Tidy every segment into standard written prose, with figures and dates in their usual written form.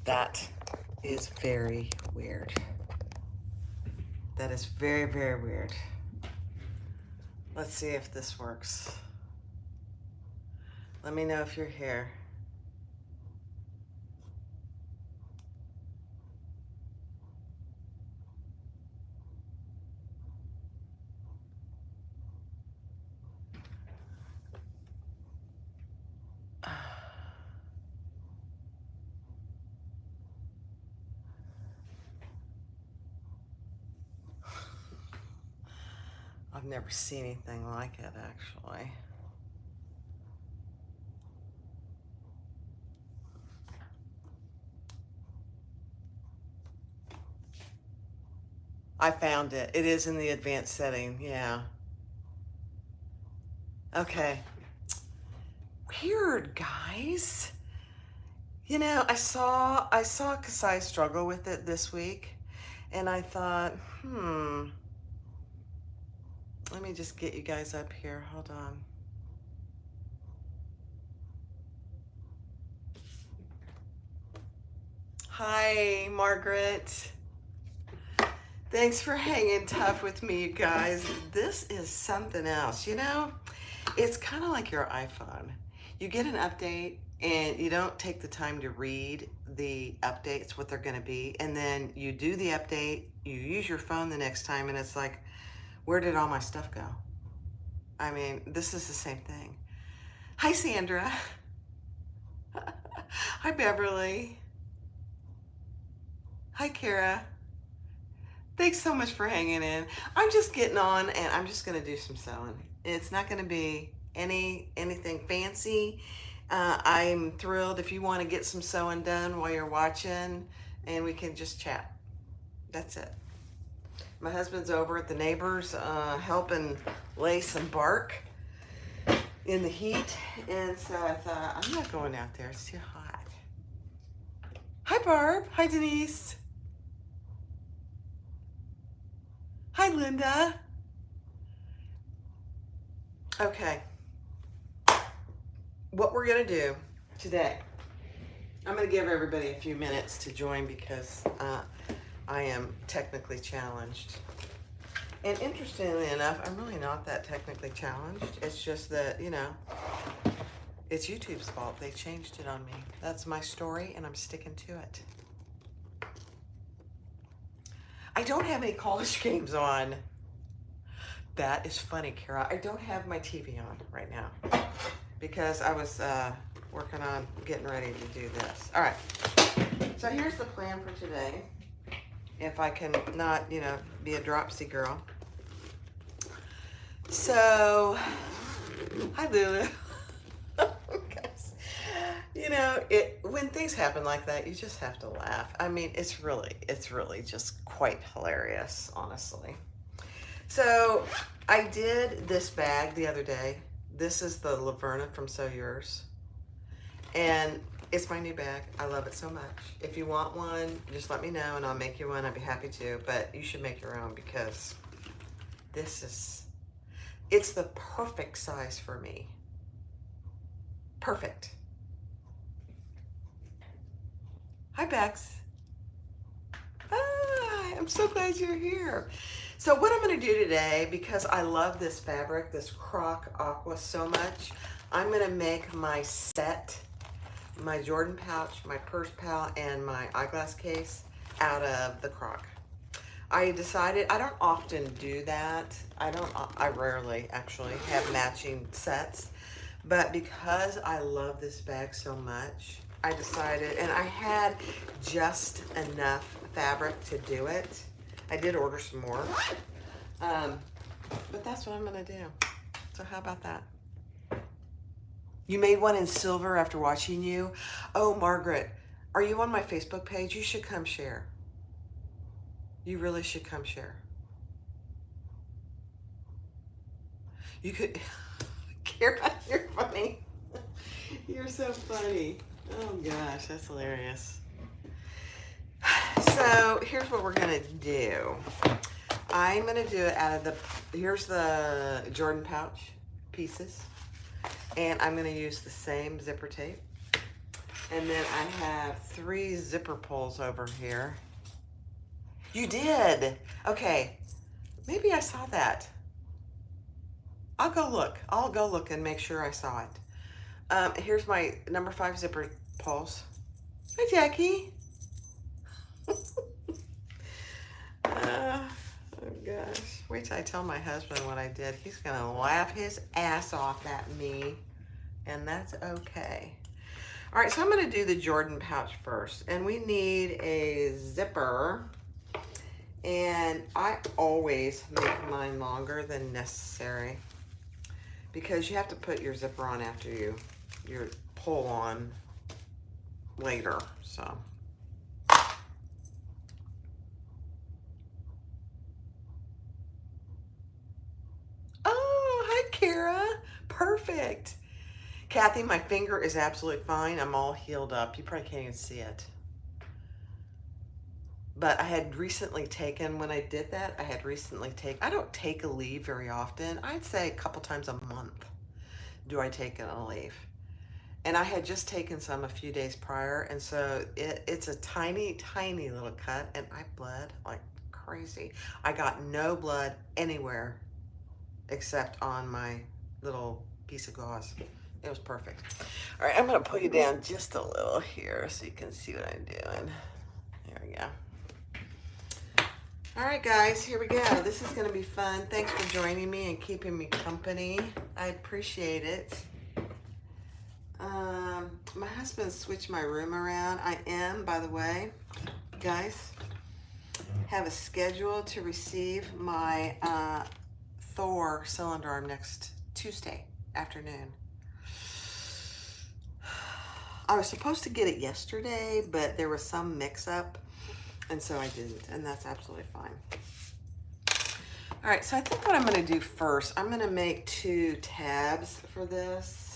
That is very weird. That is very, very weird. Let's see if this works. Let me know if you're here. I've never seen anything like it, actually. I found it. It is in the advanced setting, yeah. Okay. Weird, guys. You know, I saw Kasai struggle with it this week, and I thought, let me just get you guys up here. Hold on. Hi, Margaret. Thanks for hanging tough with me, you guys. This is something else. You know, it's kind of like your iPhone. You get an update and you don't take the time to read the updates, what they're going to be. And then you do the update, you use your phone the next time, and it's like, where did all my stuff go? I mean, this is the same thing. Hi, Sandra. Hi, Beverly. Hi, Kara. Thanks so much for hanging in. I'm just getting on and I'm just going to do some sewing. It's not going to be anything fancy. I'm thrilled if you want to get some sewing done while you're watching, and we can just chat. That's it. My husband's over at the neighbors helping lay some bark in the heat, and so I thought, I'm not going out there. It's too hot. Hi, Barb. Hi, Denise. Hi, Linda. Okay. What we're going to do today, I'm going to give everybody a few minutes to join because I am technically challenged. And interestingly enough, I'm really not that technically challenged. It's just that, you know, it's YouTube's fault. They changed it on me. That's my story, and I'm sticking to it. I don't have any college games on. That is funny, Kara. I don't have my TV on right now because I was working on getting ready to do this. All right. So here's the plan for today. If I can not, you know, be a dropsy girl. So, hi, Lulu. Guys, you know, when things happen like that, you just have to laugh. I mean, it's really just quite hilarious, honestly. So I did this bag the other day. This is the Laverna from Sew Yours. And it's my new bag. I love it so much. If you want one, just let me know and I'll make you one. I'd be happy to, but you should make your own because it's the perfect size for me. Perfect. Hi, Bex. Hi, I'm so glad you're here. So what I'm going to do today, because I love this fabric, this croc aqua so much, I'm going to make my set, my Jordan pouch, my purse pal, and my eyeglass case out of the croc. I decided, I don't often do that. I rarely actually have matching sets, but because I love this bag so much, I decided, and I had just enough fabric to do it. I did order some more, but that's what I'm gonna do. So how about that? You made one in silver after watching you. Oh, Margaret, are you on my Facebook page? You should come share. You really should come share. You could, Kara, you're funny. You're so funny. Oh gosh, that's hilarious. So here's what we're gonna do. I'm gonna do it out of here's the Jordan pouch pieces. And I'm gonna use the same zipper tape. And then I have 3 zipper pulls over here. You did? Okay. Maybe I saw that. I'll go look. I'll go look and make sure I saw it. Here's my number 5 zipper pulls. Hi, Jackie. Oh gosh. Wait till I tell my husband what I did. He's gonna laugh his ass off at me, and that's okay. All right, so I'm gonna do the Jordan pouch first, and we need a zipper, and I always make mine longer than necessary because you have to put your zipper on after your pull on later, so. Oh, hi, Kara. Perfect. Kathy, my finger is absolutely fine. I'm all healed up. You probably can't even see it. But I had recently taken, when I did that, I don't take a leave very often. I'd say a couple times a month do I take a leave. And I had just taken some a few days prior, and so it's a tiny, tiny little cut, and I bled like crazy. I got no blood anywhere except on my little piece of gauze. It was perfect. All right, I'm gonna pull you down just a little here so you can see what I'm doing. There we go. All right, guys, here we go. This is gonna be fun. Thanks for joining me and keeping me company. I appreciate it. My husband switched my room around. I am, by the way, guys, have a schedule to receive my Thor cylinder arm next Tuesday afternoon. I was supposed to get it yesterday, but there was some mix-up, and so I didn't, and that's absolutely fine. All right, so I think what I'm going to do first, I'm going to make 2 tabs for this.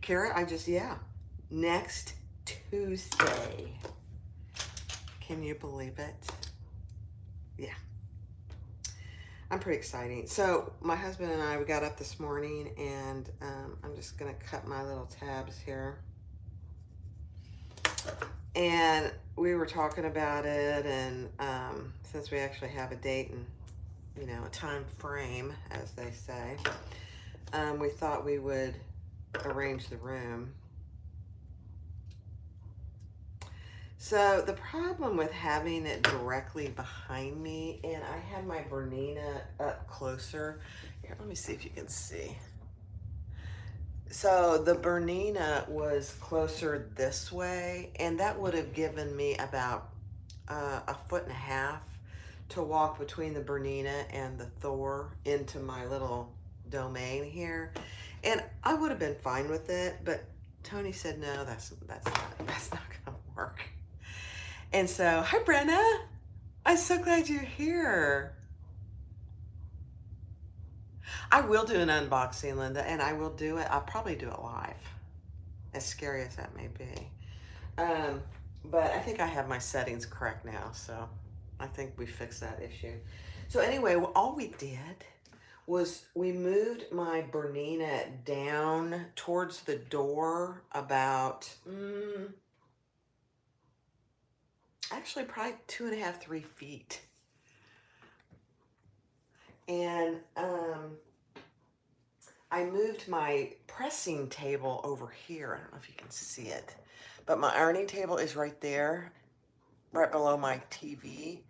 Kara, next Tuesday. Can you believe it? Yeah. I'm pretty excited. So my husband and I, we got up this morning, and I'm just gonna cut my little tabs here. And we were talking about it, and since we actually have a date and, you know, a time frame, as they say, we thought we would arrange the room. So the problem with having it directly behind me, and I had my Bernina up closer. Here, let me see if you can see. So the Bernina was closer this way, and that would have given me about 1.5 feet to walk between the Bernina and the Thor into my little domain here. And I would have been fine with it, but Tony said, no, that's not gonna work. And so, hi Brenna, I'm so glad you're here. I will do an unboxing, Linda, and I will do it. I'll probably do it live, as scary as that may be. But I think I have my settings correct now, so I think we fixed that issue. So anyway, all we did was we moved my Bernina down towards the door about, actually probably 2.5, 3 feet. And I moved my pressing table over here. I don't know if you can see it, but my ironing table is right there, right below my TV.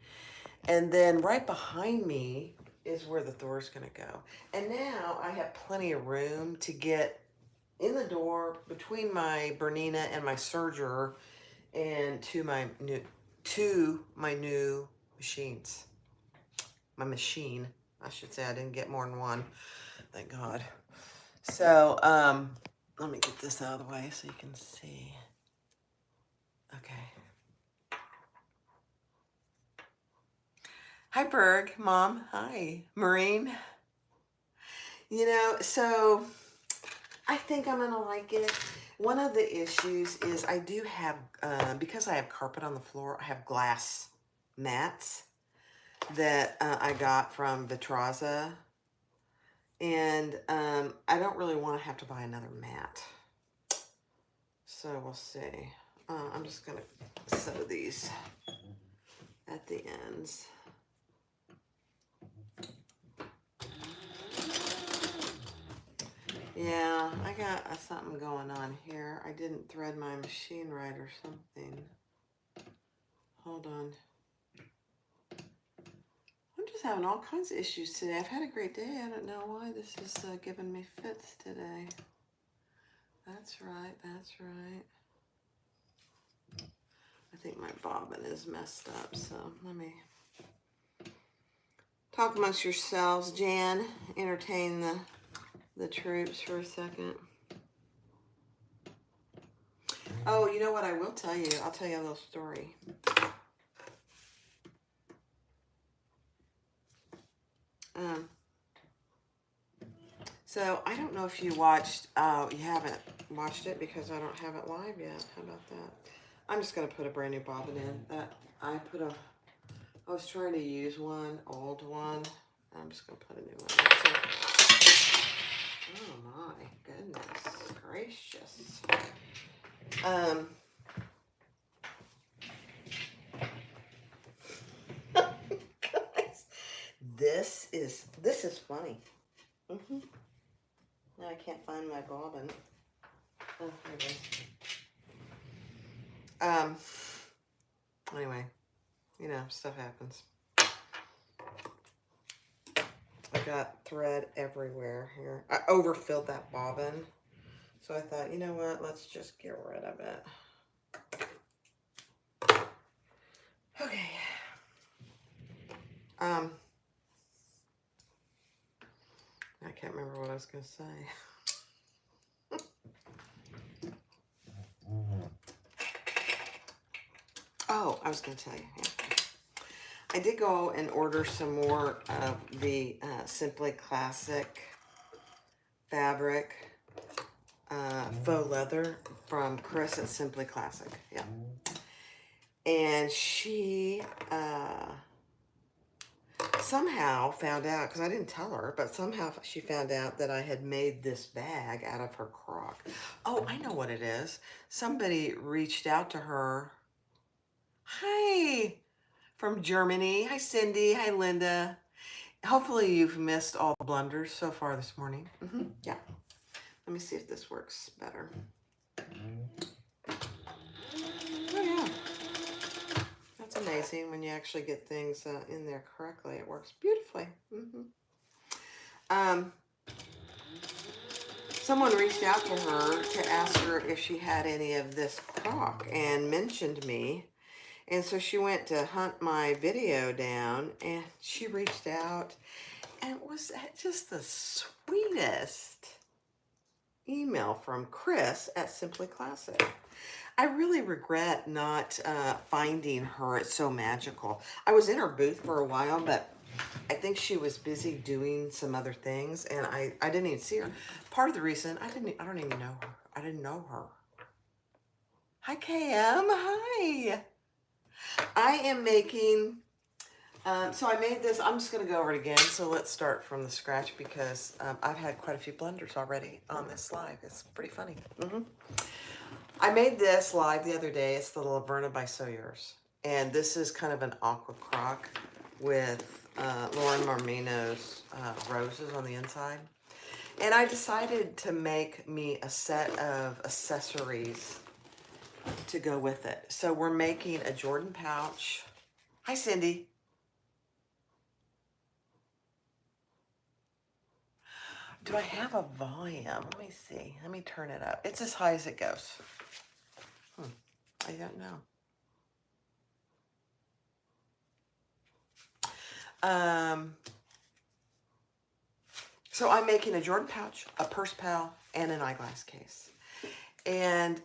And then right behind me is where the Thor's gonna go. And now I have plenty of room to get in the door between my Bernina and my serger and to my new machines. My machine, I should say. I didn't get more than one, thank God. So let me get this out of the way so you can see. Okay. Hi Berg, Mom. Hi, Maureen. You know, so I think I'm gonna like it. One of the issues is I do have, because I have carpet on the floor, I have glass mats that I got from Vitraza. And I don't really want to have to buy another mat. So we'll see. I'm just going to sew these at the ends. Yeah, I got something going on here. I didn't thread my machine right or something. Hold on. I'm just having all kinds of issues today. I've had a great day. I don't know why this is giving me fits today. That's right, that's right. I think my bobbin is messed up, so let me talk amongst yourselves. Jan, entertain the troops for a second. Oh, you know what I will tell you? I'll tell you a little story. So I don't know if you watched, you haven't watched it because I don't have it live yet. How about that? I'm just going to put a brand new bobbin in. I was trying to use one, old one. I'm just going to put a new one. Oh my goodness gracious. Guys, this is funny. Now I can't find my bobbin. Oh, there it is. Anyway, you know, stuff happens. I got thread everywhere here. I overfilled that bobbin. So I thought, you know what, let's just get rid of it. Okay. I can't remember what I was going to say. Oh, I was going to tell you. Yeah. I did go and order some more of the Simply Classic fabric faux leather from Chris at Simply Classic. Yeah. And she somehow found out, because I didn't tell her, but somehow she found out that I had made this bag out of her crock. Oh, I know what it is. Somebody reached out to her. Hi, from Germany. Hi, Cindy. Hi, Linda. Hopefully you've missed all the blunders so far this morning. Yeah. Let me see if this works better. Oh, yeah. That's amazing when you actually get things in there correctly. It works beautifully. Someone reached out to her to ask her if she had any of this crock and mentioned me. And so she went to hunt my video down and she reached out and it was just the sweetest email from Chris at Simply Classic. I really regret not finding her. It's so magical. I was in her booth for a while, but I think she was busy doing some other things, and I didn't even see her. Part of the reason I don't even know her. I didn't know her. Hi, KM. Hi. I am making. So I made this. I'm just going to go over it again. So let's start from the scratch because I've had quite a few blunders already on this live. It's pretty funny. I made this live the other day. It's the Laverna by Sew Yours. And this is kind of an aqua crock with Lauren Marmino's roses on the inside. And I decided to make me a set of accessories to go with it. So we're making a Jordan pouch. Hi, Cindy. Do I have a volume? Let me see. Let me turn it up. It's as high as it goes. I don't know. So I'm making a Jordan pouch, a purse pal, and an eyeglass case. And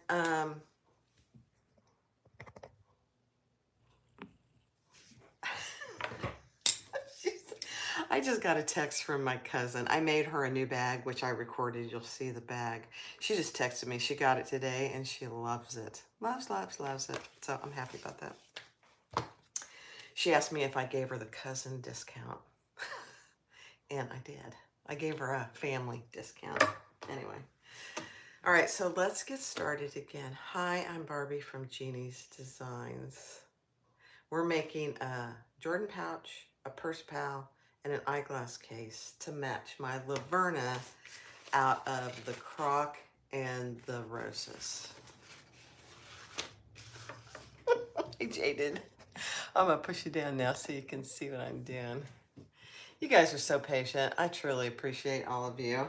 I just got a text from my cousin. I made her a new bag, which I recorded. You'll see the bag. She just texted me. She got it today, and she loves it. Loves it. So I'm happy about that. She asked me if I gave her the cousin discount. And I did. I gave her a family discount. Anyway. All right, so let's get started again. Hi, I'm Barbie from Jeannie's Designs. We're making a Jordan pouch, a purse pal, and an eyeglass case to match my Laverna out of the croc and the roses. Hey, Jaded. I'm gonna push you down now so you can see what I'm doing. You guys are so patient. I truly appreciate all of you.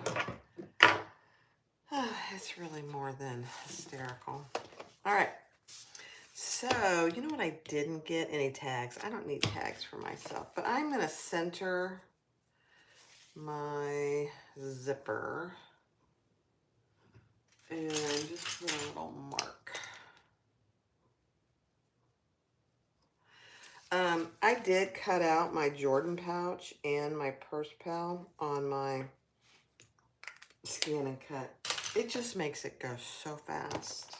It's really more than hysterical. All right. So, you know what I didn't get? Any tags. I don't need tags for myself, but I'm going to center my zipper and just put a little mark. I did cut out my Jordan pouch and my purse pal on my scan and cut. It just makes it go so fast.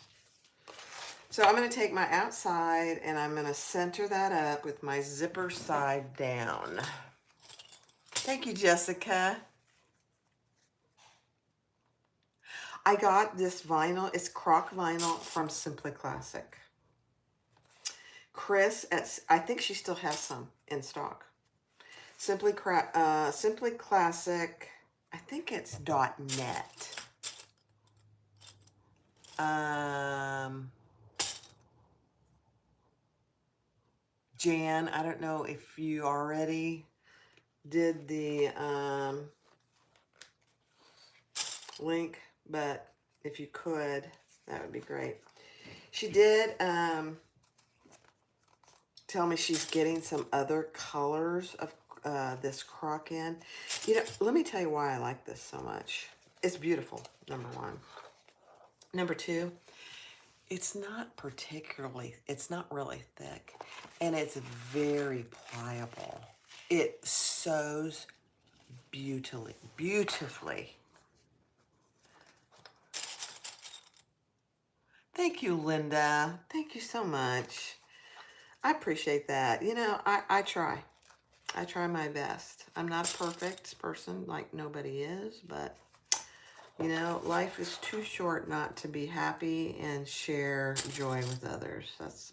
So I'm going to take my outside and I'm going to center that up with my zipper side down. Thank you, Jessica. I got this vinyl. It's croc vinyl from Simply Classic. Chris, I think she still has some in stock. Simply Classic, I think it's .net. Jan, I don't know if you already did the link, but if you could, that would be great. She did tell me she's getting some other colors of this croc in. You know, let me tell you why I like this so much. It's beautiful, number one. Number two, it's not really thick, and it's very pliable. It sews beautifully. Thank you, Linda. Thank you so much. I appreciate that. You know, I try. I try my best. I'm not a perfect person, like nobody is, but you know, life is too short not to be happy and share joy with others. It's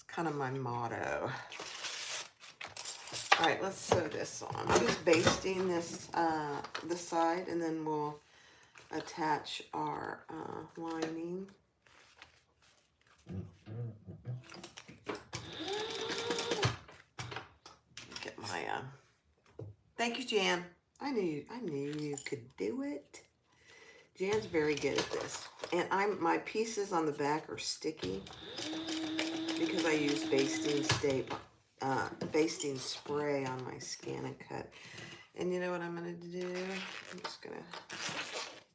kind of my motto. All right, let's sew this on. I'm just basting this side, and then we'll attach our lining. Get my thank you, Jan. I knew you could do it. Jan's very good at this. And my pieces on the back are sticky because I use basting spray on my scan and cut. And you know what I'm gonna do? I'm just gonna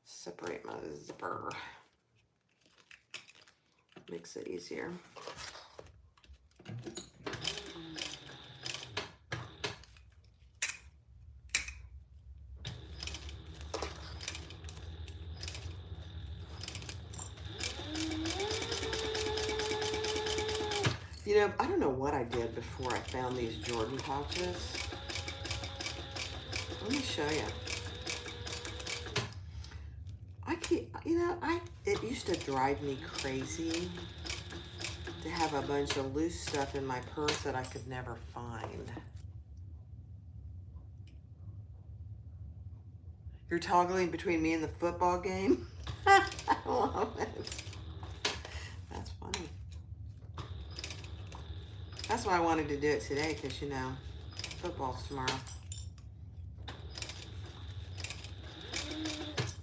separate my zipper. Makes it easier. You know, I don't know what I did before I found these Jordan pouches. Let me show you. It used to drive me crazy to have a bunch of loose stuff in my purse that I could never find. You're toggling between me and the football game? I love it. That's funny. That's why I wanted to do it today, because, you know, football's tomorrow.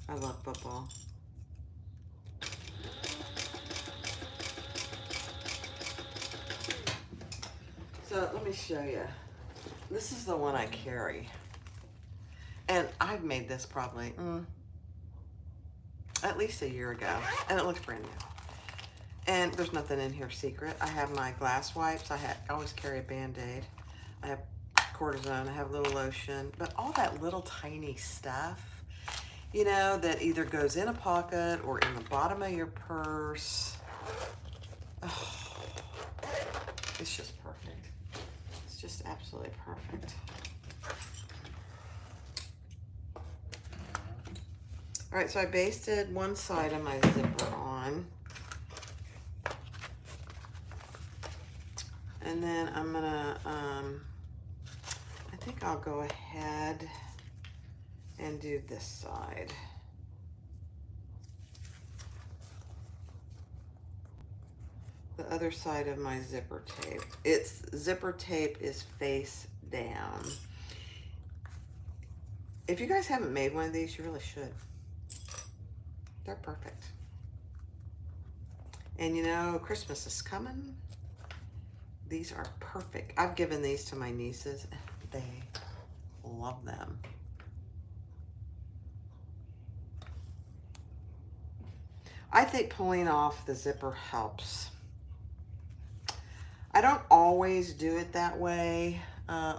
I love football. So let me show you. This is the one I carry. And I've made this probably at least a year ago. And it looks brand new. And there's nothing in here secret. I have my glass wipes. I always carry a Band-Aid. I have cortisone. I have a little lotion. But all that little tiny stuff, you know, that either goes in a pocket or in the bottom of your purse. Oh, it's just perfect. It's just absolutely perfect. All right, so I basted one side of my zipper on. And then I'm gonna, I think I'll go ahead and do this side. The other side of my zipper tape. Its zipper tape is face down. If you guys haven't made one of these, you really should. They're perfect. And you know, Christmas is coming. These are perfect. I've given these to my nieces. They love them. I think pulling off the zipper helps. I don't always do it that way,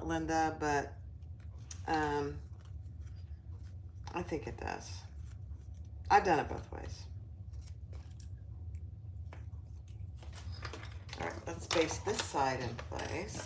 Linda, but I think it does. I've done it both ways. All right, let's base this side in place.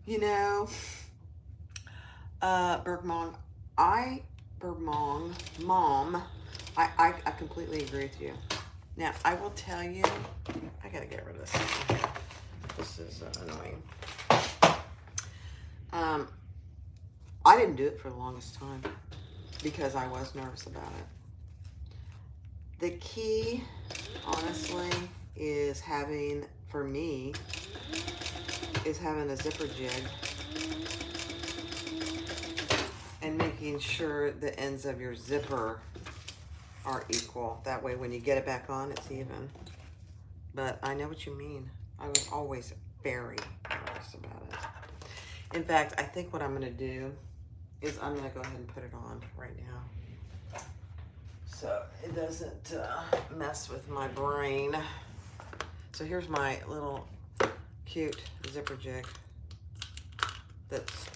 You know, Mom, I completely agree with you. Now, I will tell you, I gotta get rid of this. This is annoying. I didn't do it for the longest time because I was nervous about it. The key, honestly, is having, for me, is having a zipper jig and making sure the ends of your zipper are equal. That way when you get it back on, it's even. But I know what you mean. I was always very nervous about it. In fact, I think what I'm gonna do is I'm gonna go ahead and put it on right now, so it doesn't mess with my brain. So here's my little cute zipper jig that's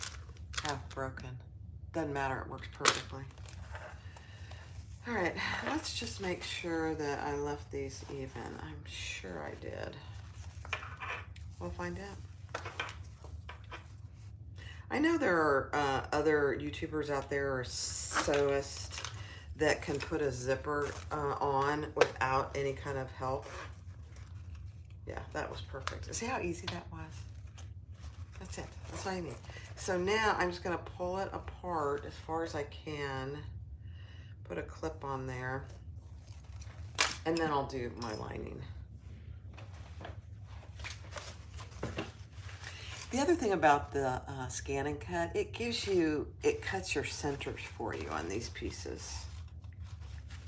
half broken. Doesn't matter, it works perfectly. All right, let's just make sure that I left these even. I'm sure I did. We'll find out. I know there are other YouTubers out there or sewists that can put a zipper on without any kind of help. Yeah, that was perfect. See how easy that was? That's it. That's all you need. So now I'm just going to pull it apart as far as I can. Put a clip on there. And then I'll do my lining. The other thing about the scan and cut, it cuts your centers for you on these pieces.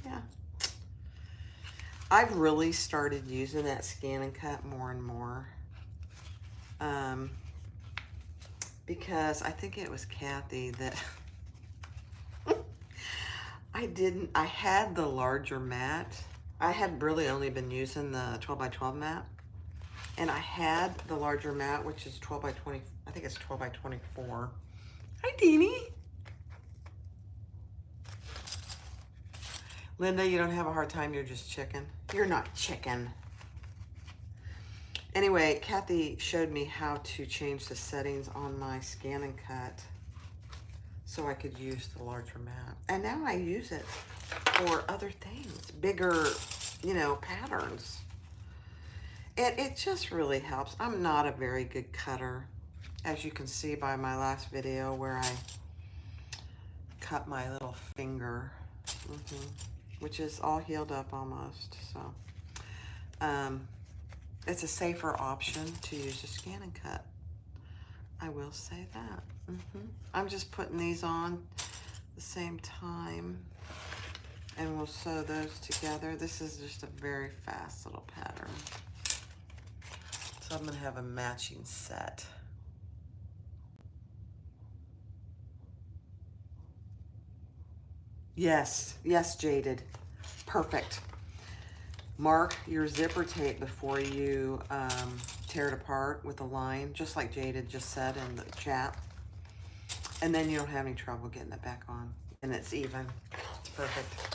Yeah. I've really started using that scan and cut more and more. Because I think it was Kathy that I had the larger mat. I had really only been using the 12 by 12 mat. And I had the larger mat, which is 12 by 20, I think it's 12 by 24. Hi, Deanie. Linda, you don't have a hard time, you're just chicken. You're not chicken. Anyway, Kathy showed me how to change the settings on my scan and cut so I could use the larger mat. And now I use it for other things, bigger, you know, patterns. And it just really helps. I'm not a very good cutter, as you can see by my last video where I cut my little finger, which is all healed up almost. So it's a safer option to use a scan and cut. I will say that. I'm just putting these on the same time. And we'll sew those together. This is just a very fast little pattern. So I'm going to have a matching set. Yes, yes, Jaded. Perfect. Mark your zipper tape before you tear it apart with a line, just like Jaded just said in the chat. And then you don't have any trouble getting it back on. And it's even. It's perfect.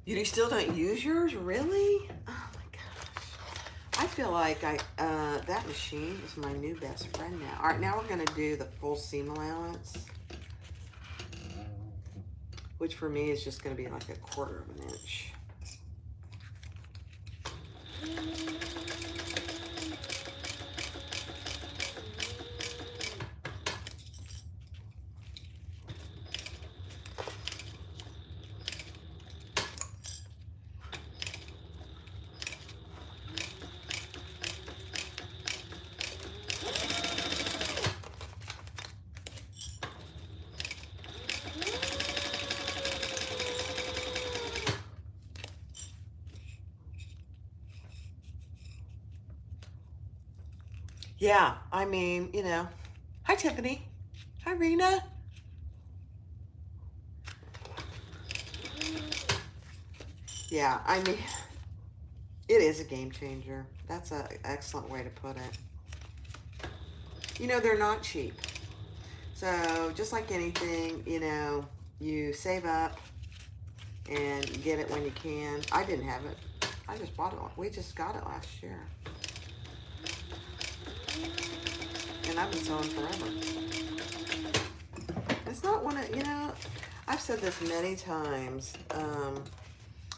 You still don't use yours? Really? Oh my gosh. I feel like that machine is my new best friend now. All right, now we're going to do the full seam allowance, which for me is just going to be like 1/4 of an inch. Yeah, I mean, you know. Hi, Tiffany. Hi, Rena. Yeah, I mean, it is a game changer. That's an excellent way to put it. You know, they're not cheap. So just like anything, you know, you save up and you get it when you can. I didn't have it. I just bought it. We just got it last year. And I've been sewing forever. It's not one of, you know, I've said this many times.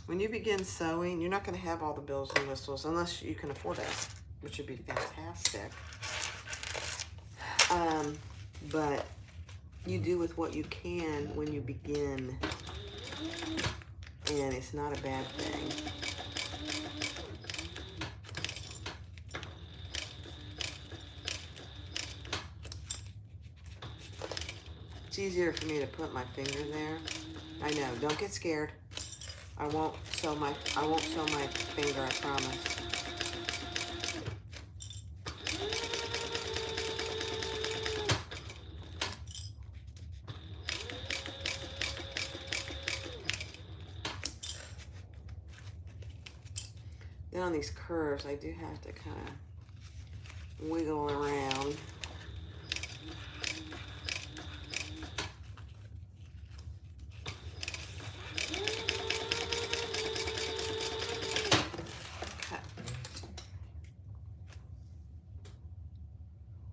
When you begin sewing, you're not going to have all the bells and whistles unless you can afford it, which would be fantastic. But you do with what you can when you begin, and it's not a bad thing. It's easier for me to put my finger there. I know, don't get scared. I won't sew my finger, I promise. Then on these curves, I do have to kind of wiggle around.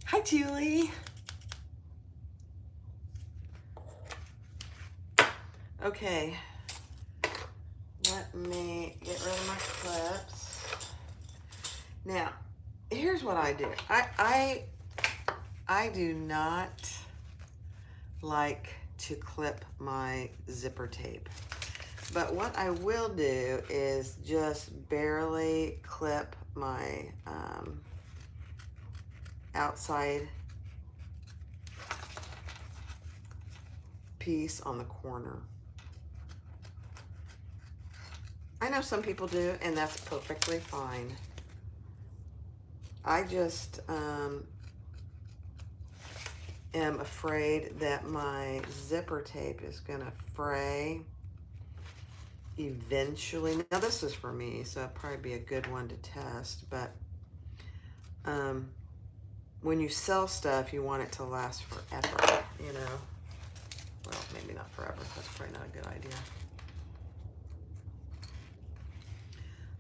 Hi, Julie. Okay, let me get rid of my clips. Now, here's what I do. I do not like to clip my zipper tape, but what I will do is just barely clip my outside piece on the corner. I know some people do, and that's perfectly fine. I just am afraid that my zipper tape is gonna fray eventually. Now this is for me, so it'd probably be a good one to test, but when you sell stuff, you want it to last forever, you know? Well, maybe not forever. That's probably not a good idea.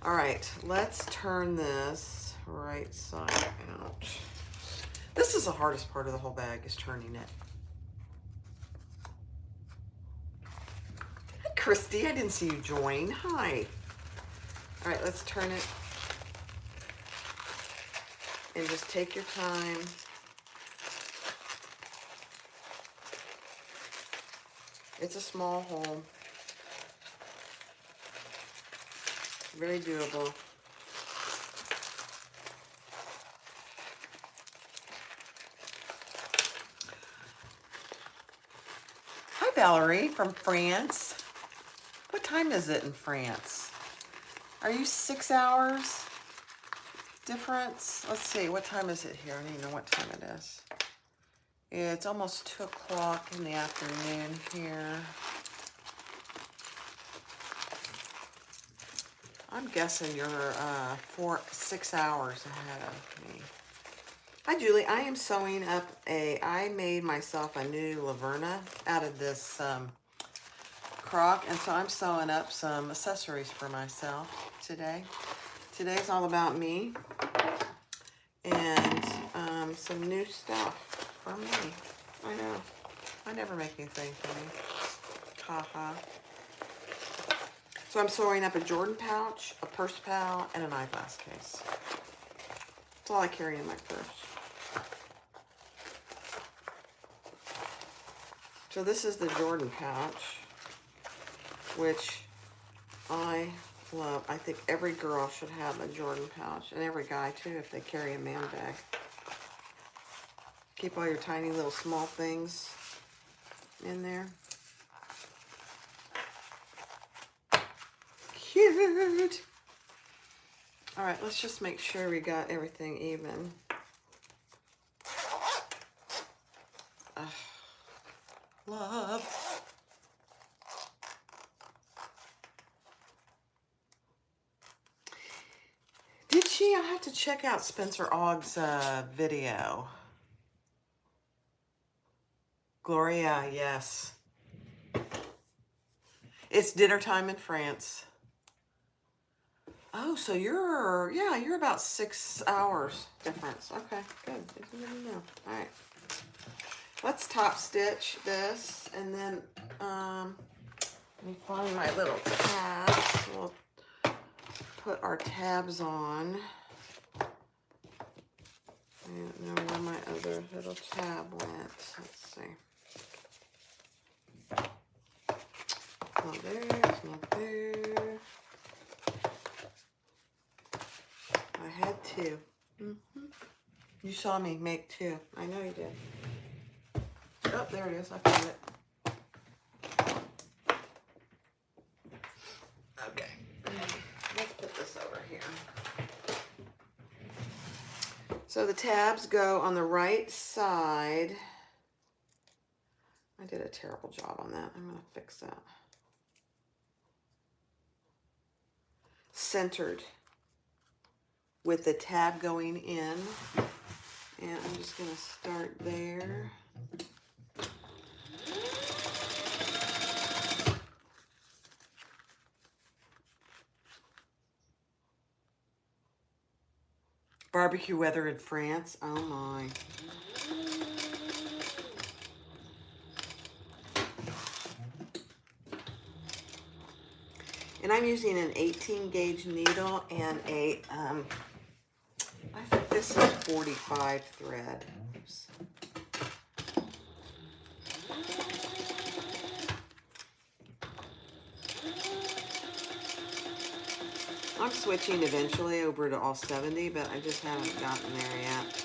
All right, let's turn this right side out. This is the hardest part of the whole bag, is turning it. Hi, Christy. I didn't see you join. Hi. All right, let's turn it. And just take your time. It's a small hole. Very doable. Valerie from France. What time is it in France? Are you 6 hours difference? Let's see, what time is it here? I don't even know what time it is. It's almost 2 o'clock in the afternoon here. I'm guessing you're 6 hours ahead of me. Hi, Julie. I am sewing up I made myself a new Laverna out of this crock, and so I'm sewing up some accessories for myself today. Today's all about me and some new stuff for me. I know. I never make anything for me. Ha. So I'm sewing up a Jordan pouch, a purse pal, and an eyeglass case. That's all I carry in my purse. So this is the Jordan pouch, which I love. I think every girl should have a Jordan pouch, and every guy too if they carry a man bag. Keep all your tiny little small things in there. Cute. All right, let's just make sure we got everything even. Love. Did she? I'll have to check out Spencer Ogg's video. Gloria, yes. It's dinner time in France. Oh, so you're about 6 hours difference. Okay, good. Good to know. All right. Let's top stitch this, and then let me find my little tabs. We'll put our tabs on. I don't know where my other little tab went. Let's see. Not there, it's not there. I had two. You saw me make two. I know you did. Oh, there it is. I found it. Okay. Let's put this over here. So the tabs go on the right side. I did a terrible job on that. I'm going to fix that. Centered with the tab going in. And I'm just going to start there. Barbecue weather in France. Oh my. And I'm using an 18 gauge needle and a, I think this is 45 thread. Oops. I'm switching eventually over to all 70, but I just haven't gotten there yet.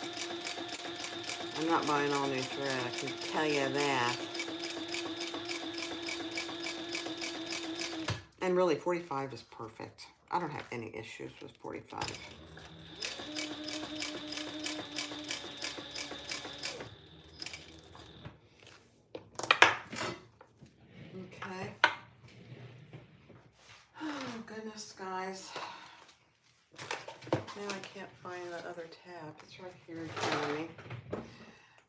I'm not buying all new thread, I can tell you that. And really, 45 is perfect. I don't have any issues with 45. Okay. Oh, goodness, guys. Now I can't find the other tab. It's right here in front of me.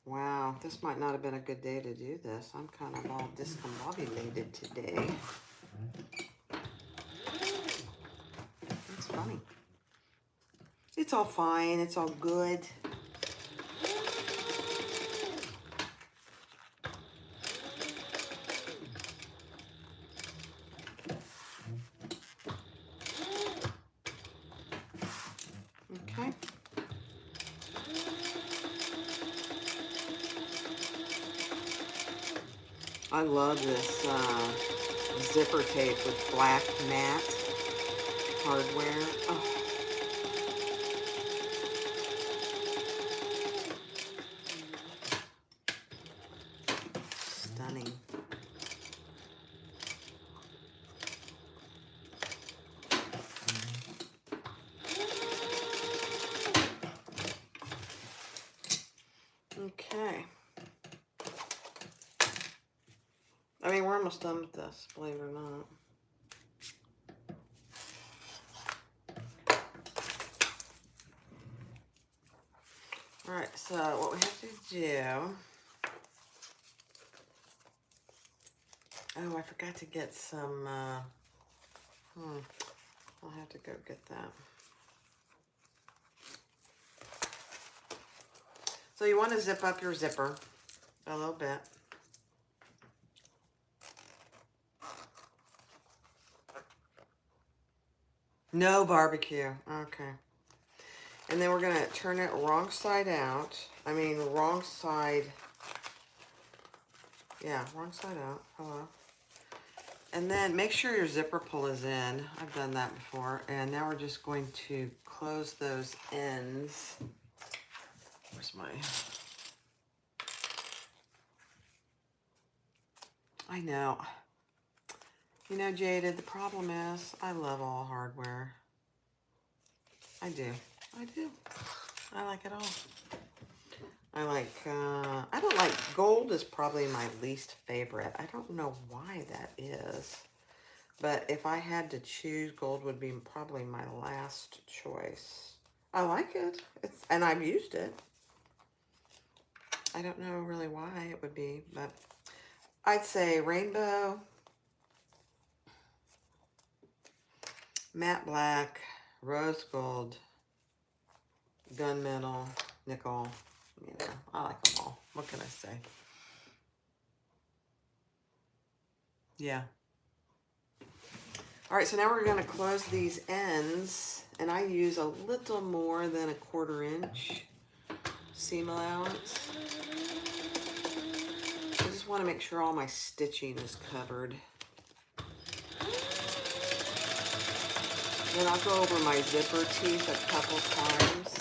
Wow, this might not have been a good day to do this. I'm kind of all discombobulated today. It's funny. It's all fine. It's all good. Okay. I love this zipper tape with black matte hardware. Oh. Stunning. I mean, we're almost done with this, believe it or not. All right, so what we have to do, oh, I forgot to get some, I'll have to go get that. So you want to zip up your zipper a little bit. No barbecue, okay. And then we're gonna turn it wrong side out. I mean, wrong side, yeah, wrong side out, hello. And then make sure your zipper pull is in. I've done that before. And now we're just going to close those ends. Where's my... I know. You know, Jaded, the problem is I love all hardware. I do. I do. I like it all. I like, I don't like, gold is probably my least favorite. I don't know why that is. But if I had to choose, gold would be probably my last choice. I like it. And I've used it. I don't know really why it would be, but I'd say rainbow, matte black, rose gold, gunmetal, nickel. You know, I like them all. What can I say? Yeah. All right, so now we're going to close these ends, and I use a little more than a 1/4 inch seam allowance. I just want to make sure all my stitching is covered. Then I'll go over my zipper teeth a couple times.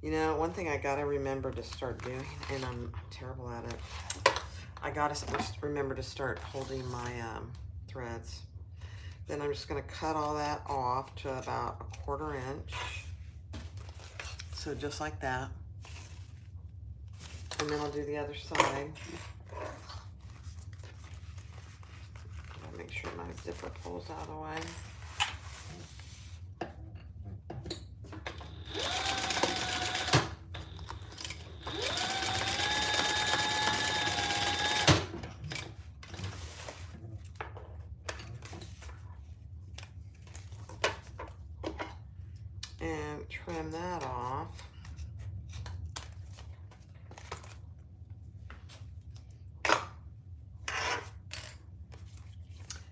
You know, one thing I gotta remember to start doing, and I'm terrible at it, I gotta remember to start holding my threads. Then I'm just gonna cut all that off to about a 1/4 inch. So just like that. And then I'll do the other side. I'll make sure my zipper pulls out of the way. And trim that off.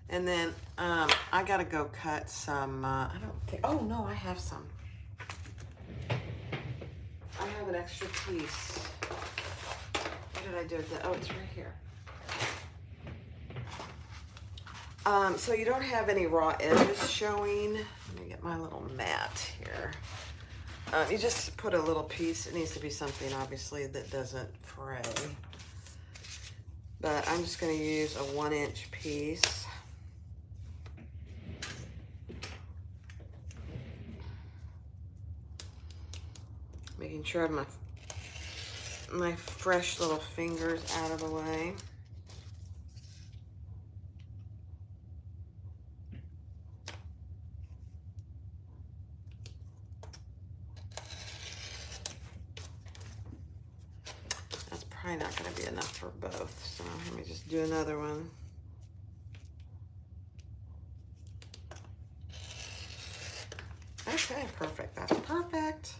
And then I gotta go cut some, I don't think, oh no, I have some. I have an extra piece. What did I do with that? Oh, it's right here. So you don't have any raw edges showing. Let me get my little mat here. You just put a little piece. It needs to be something, obviously, that doesn't fray. But I'm just going to use a 1-inch piece. Making sure I have my fresh little fingers out of the way. Probably not going to be enough for both, so let me just do another one. Okay, perfect. That's perfect.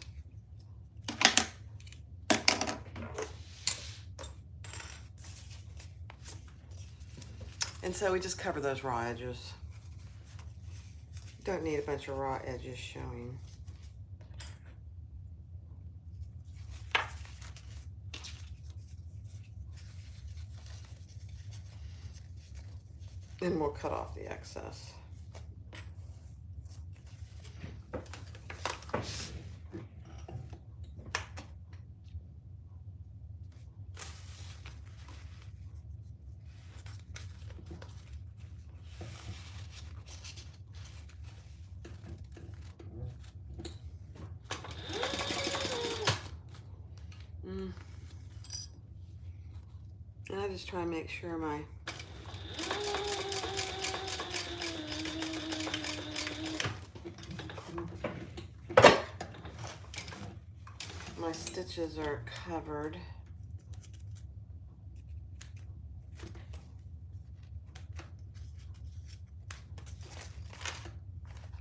And so we just cover those raw edges. Don't need a bunch of raw edges showing. And we'll cut off the excess. just try and make sure my stitches are covered.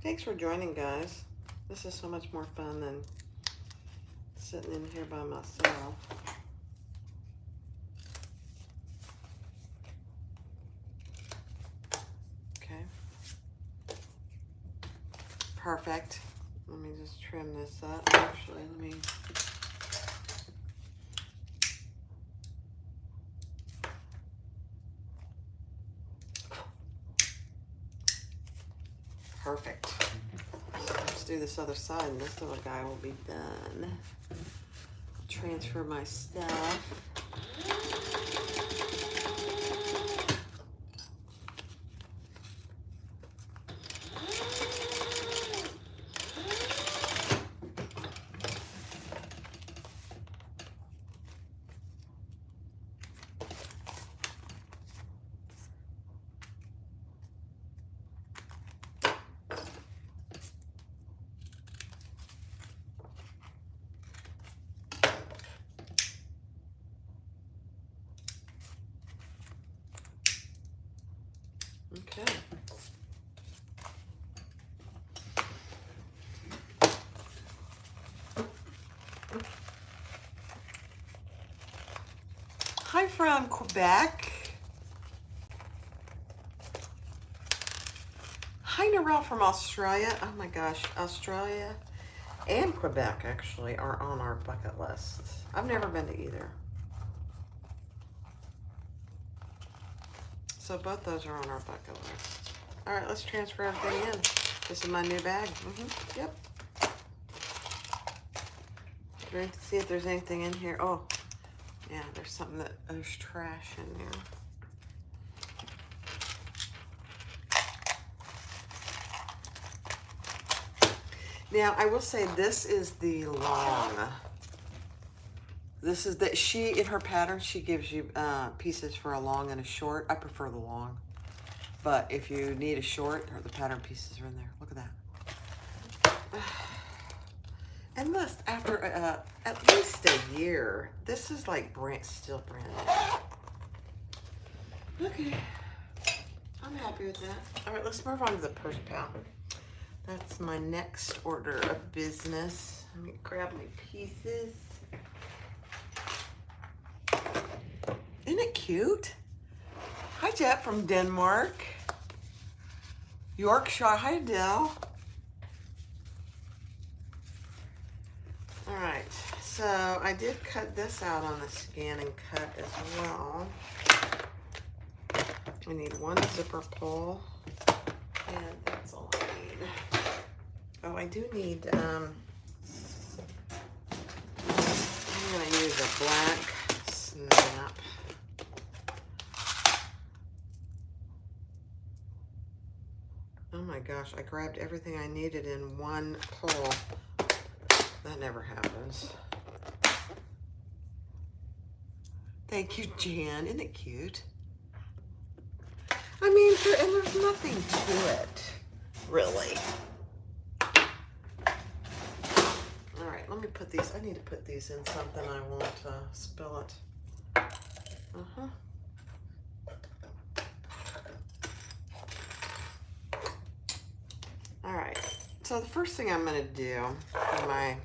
Thanks for joining, guys. This is so much more fun than sitting in here by myself. Okay. Perfect. Let me just trim this up. Actually, let me... Perfect. Let's do this other side, and this little guy will be done. Transfer my stuff. Okay. Hi from Quebec. Hi Narelle from Australia. Oh my gosh, Australia and Quebec actually are on our bucket list. I've never been to either. So both those are on our bucket list. All right, let's transfer everything in. This is my new bag. Yep. Ready to see if there's anything in here. Oh, yeah, there's something there's trash in there. Now, I will say this is the long. This is that she, in her pattern, she gives you pieces for a long and a short. I prefer the long. But if you need a short, the pattern pieces are in there. Look at that. And this, after at least a year, this is like still brand new. Okay. I'm happy with that. All right, let's move on to the purse pal. That's my next order of business. Let me grab my pieces. Isn't it cute? Hi, Jet from Denmark. Yorkshire. Hi, Dell. All right. So I did cut this out on the scan and cut as well. I need one zipper pull, and that's all I need. Oh, I do need, I'm going to use a black snap. Oh my gosh, I grabbed everything I needed in one pull. That never happens. Thank you, Jan. Isn't it cute? I mean, and there's nothing to it, really. All right, let me put these. I need to put these in something I won't spill it. All right, so the first thing I'm going to do for my,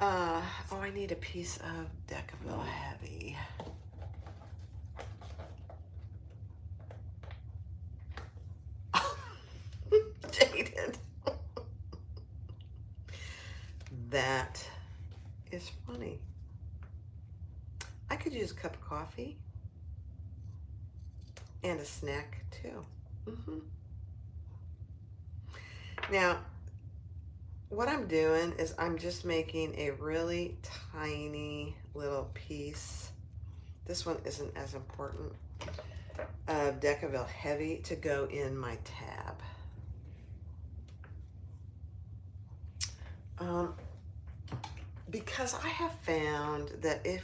oh, I need a piece of Decaville Heavy. Dated. That is funny. I could use a cup of coffee and a snack too. Now, what I'm doing is I'm just making a really tiny little piece. This one isn't as important. Of Decaville Heavy to go in my tab. Because I have found that if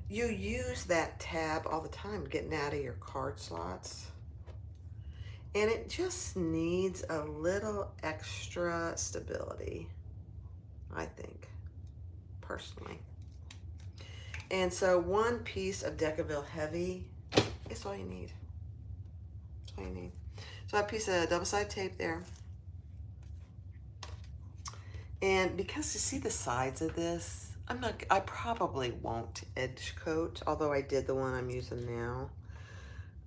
you use that tab all the time getting out of your card slots. And it just needs a little extra stability, I think, personally. And so one piece of Decaville Heavy is all you need. That's all you need. So I have a piece of double-sided tape there. And because you see the sides of this, I probably won't edge coat, although I did the one I'm using now.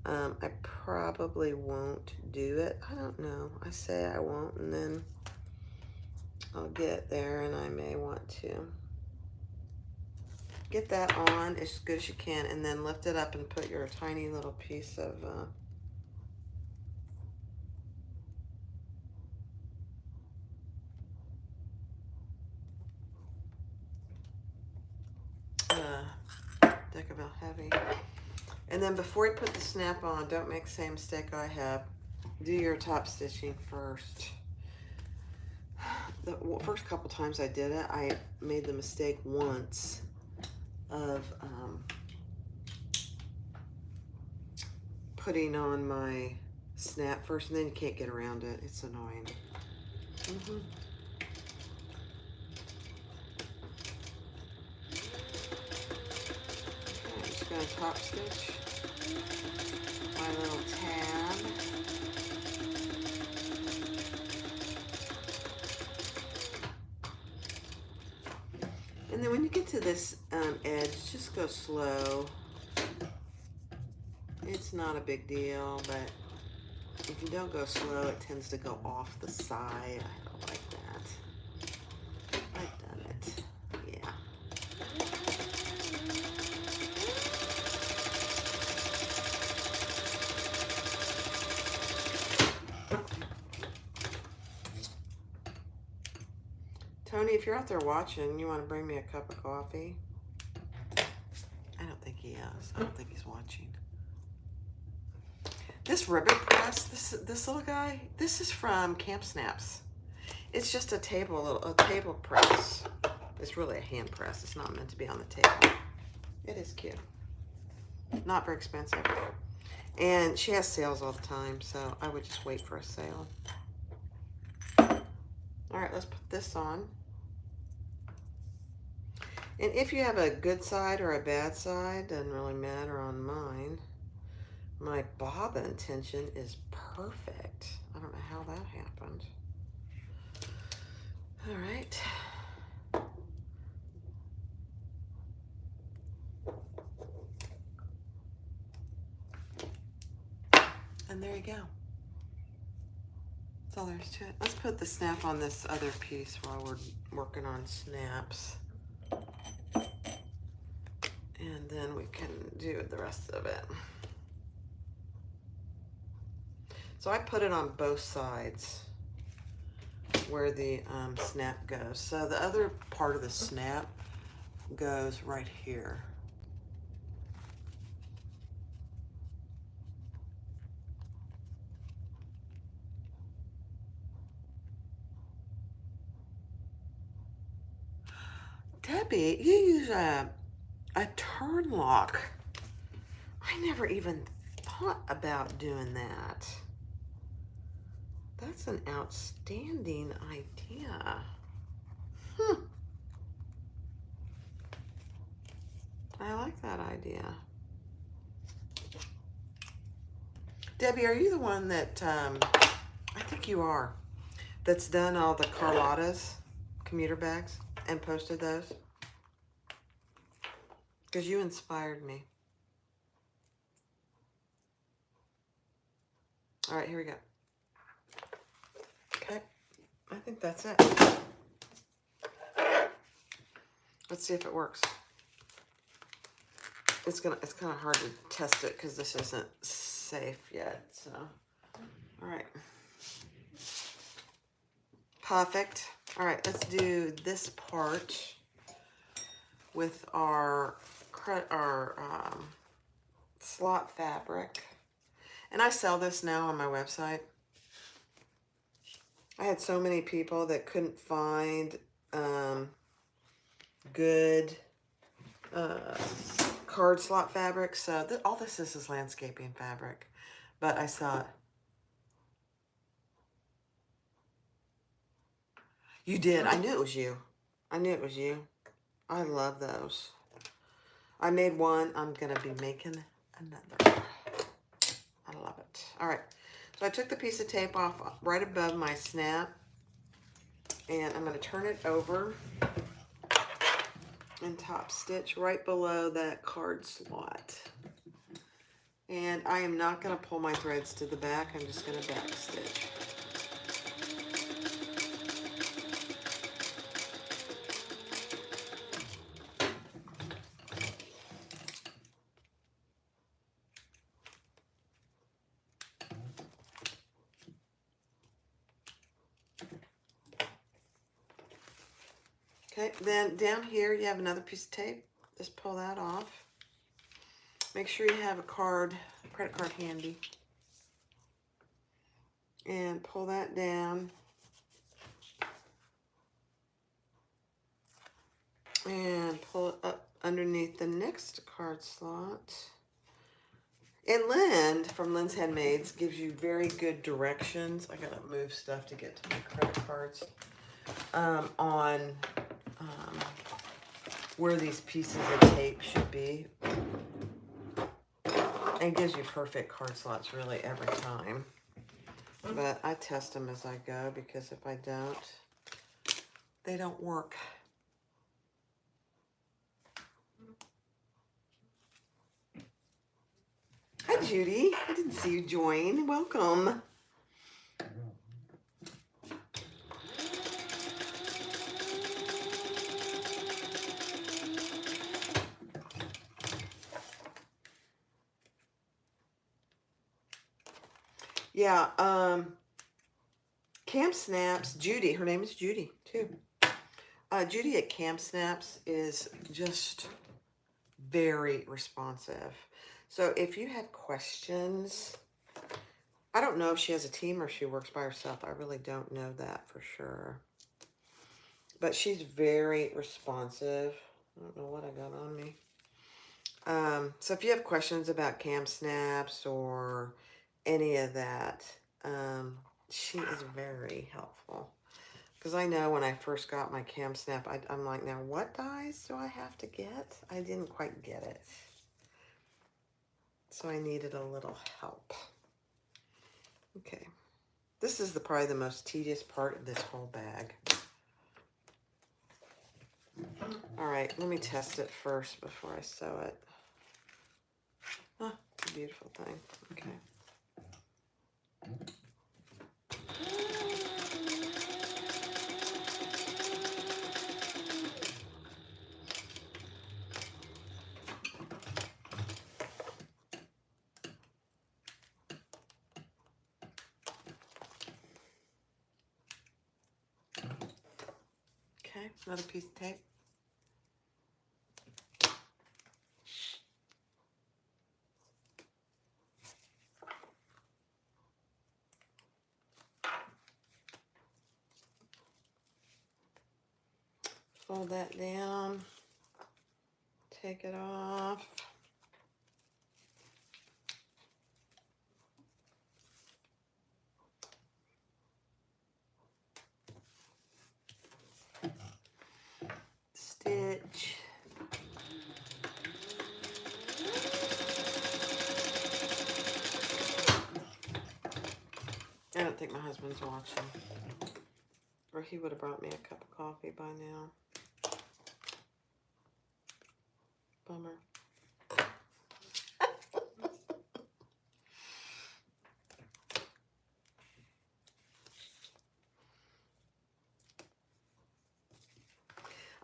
I probably won't do it. I don't know. I say I won't, and then I'll get there, and I may want to. Get that on as good as you can, and then lift it up and put your tiny little piece of Decaville Heavy. And then before you put the snap on, don't make the same mistake I have. Do your top stitching first. The first couple times I did it, I made the mistake once of putting on my snap first, and then you can't get around it. It's annoying. Okay, I'm just going to top stitch my little tab. And then when you get to this edge, just go slow. It's not a big deal, but if you don't go slow, it tends to go off the side. I don't like that. I've done it. Yeah. Tony, if you're out there watching, you want to bring me a cup of coffee? I don't think he is. I don't think he's watching. This ribbon press, this little guy, this is from Camp Snaps. It's just a table press. It's really a hand press. It's not meant to be on the table. It is cute. Not very expensive. And she has sales all the time, so I would just wait for a sale. All right, let's put this on. And if you have a good side or a bad side, doesn't really matter on mine. My bobbin tension is perfect. I don't know how that happened. All right. And there you go. That's all there is to it. Let's put the snap on this other piece while we're working on snaps. And then we can do the rest of it. So I put it on both sides where the snap goes. So the other part of the snap goes right here. Debbie, you use a turn lock. I never even thought about doing that. That's an outstanding idea. I like that idea. Debbie, are you the one that, I think you are, that's done all the Carlotta's commuter bags and posted those? Because you inspired me. All right, here we go. Okay, I think that's it. Let's see if it works. It's kind of hard to test it because this isn't safe yet. So, all right, perfect. All right, let's do this part with our slot fabric, and I sell this now on my website. I had so many people that couldn't find good card slot fabric. So all this is landscaping fabric. But I thought, you did. I knew it was you. I knew it was you. I love those. I made one. I'm going to be making another. I love it. All right. So I took the piece of tape off right above my snap. And I'm going to turn it over and top stitch right below that card slot. And I am not going to pull my threads to the back. I'm just going to back stitch. Okay, then down here you have another piece of tape. Just pull that off. Make sure you have a credit card handy. And pull that down. And pull it up underneath the next card slot. And Lynn, from Lynn's Handmaids, gives you very good directions. I gotta move stuff to get to my credit cards. On where these pieces of tape should be. And it gives you perfect card slots really every time. But I test them as I go because if I don't, they don't work. Hi, Judy. I didn't see you join. Welcome. Yeah, Camp Snaps, Judy, her name is Judy, too. Judy at Camp Snaps is just very responsive. So if you have questions, I don't know if she has a team or if she works by herself. I really don't know that for sure. But she's very responsive. I don't know what I got on me. So if you have questions about Camp Snaps or any of that, she is very helpful. Because I know when I first got my Cam Snap, I'm like, now what dies do I have to get? I didn't quite get it. So I needed a little help. Okay. This is probably the most tedious part of this whole bag. All right, let me test it first before I sew it. Oh, beautiful thing. Okay. Okay, another piece of tape. Fold that down, take it off. Stitch. I don't think my husband's watching, or he would have brought me a cup of coffee by now. Bummer.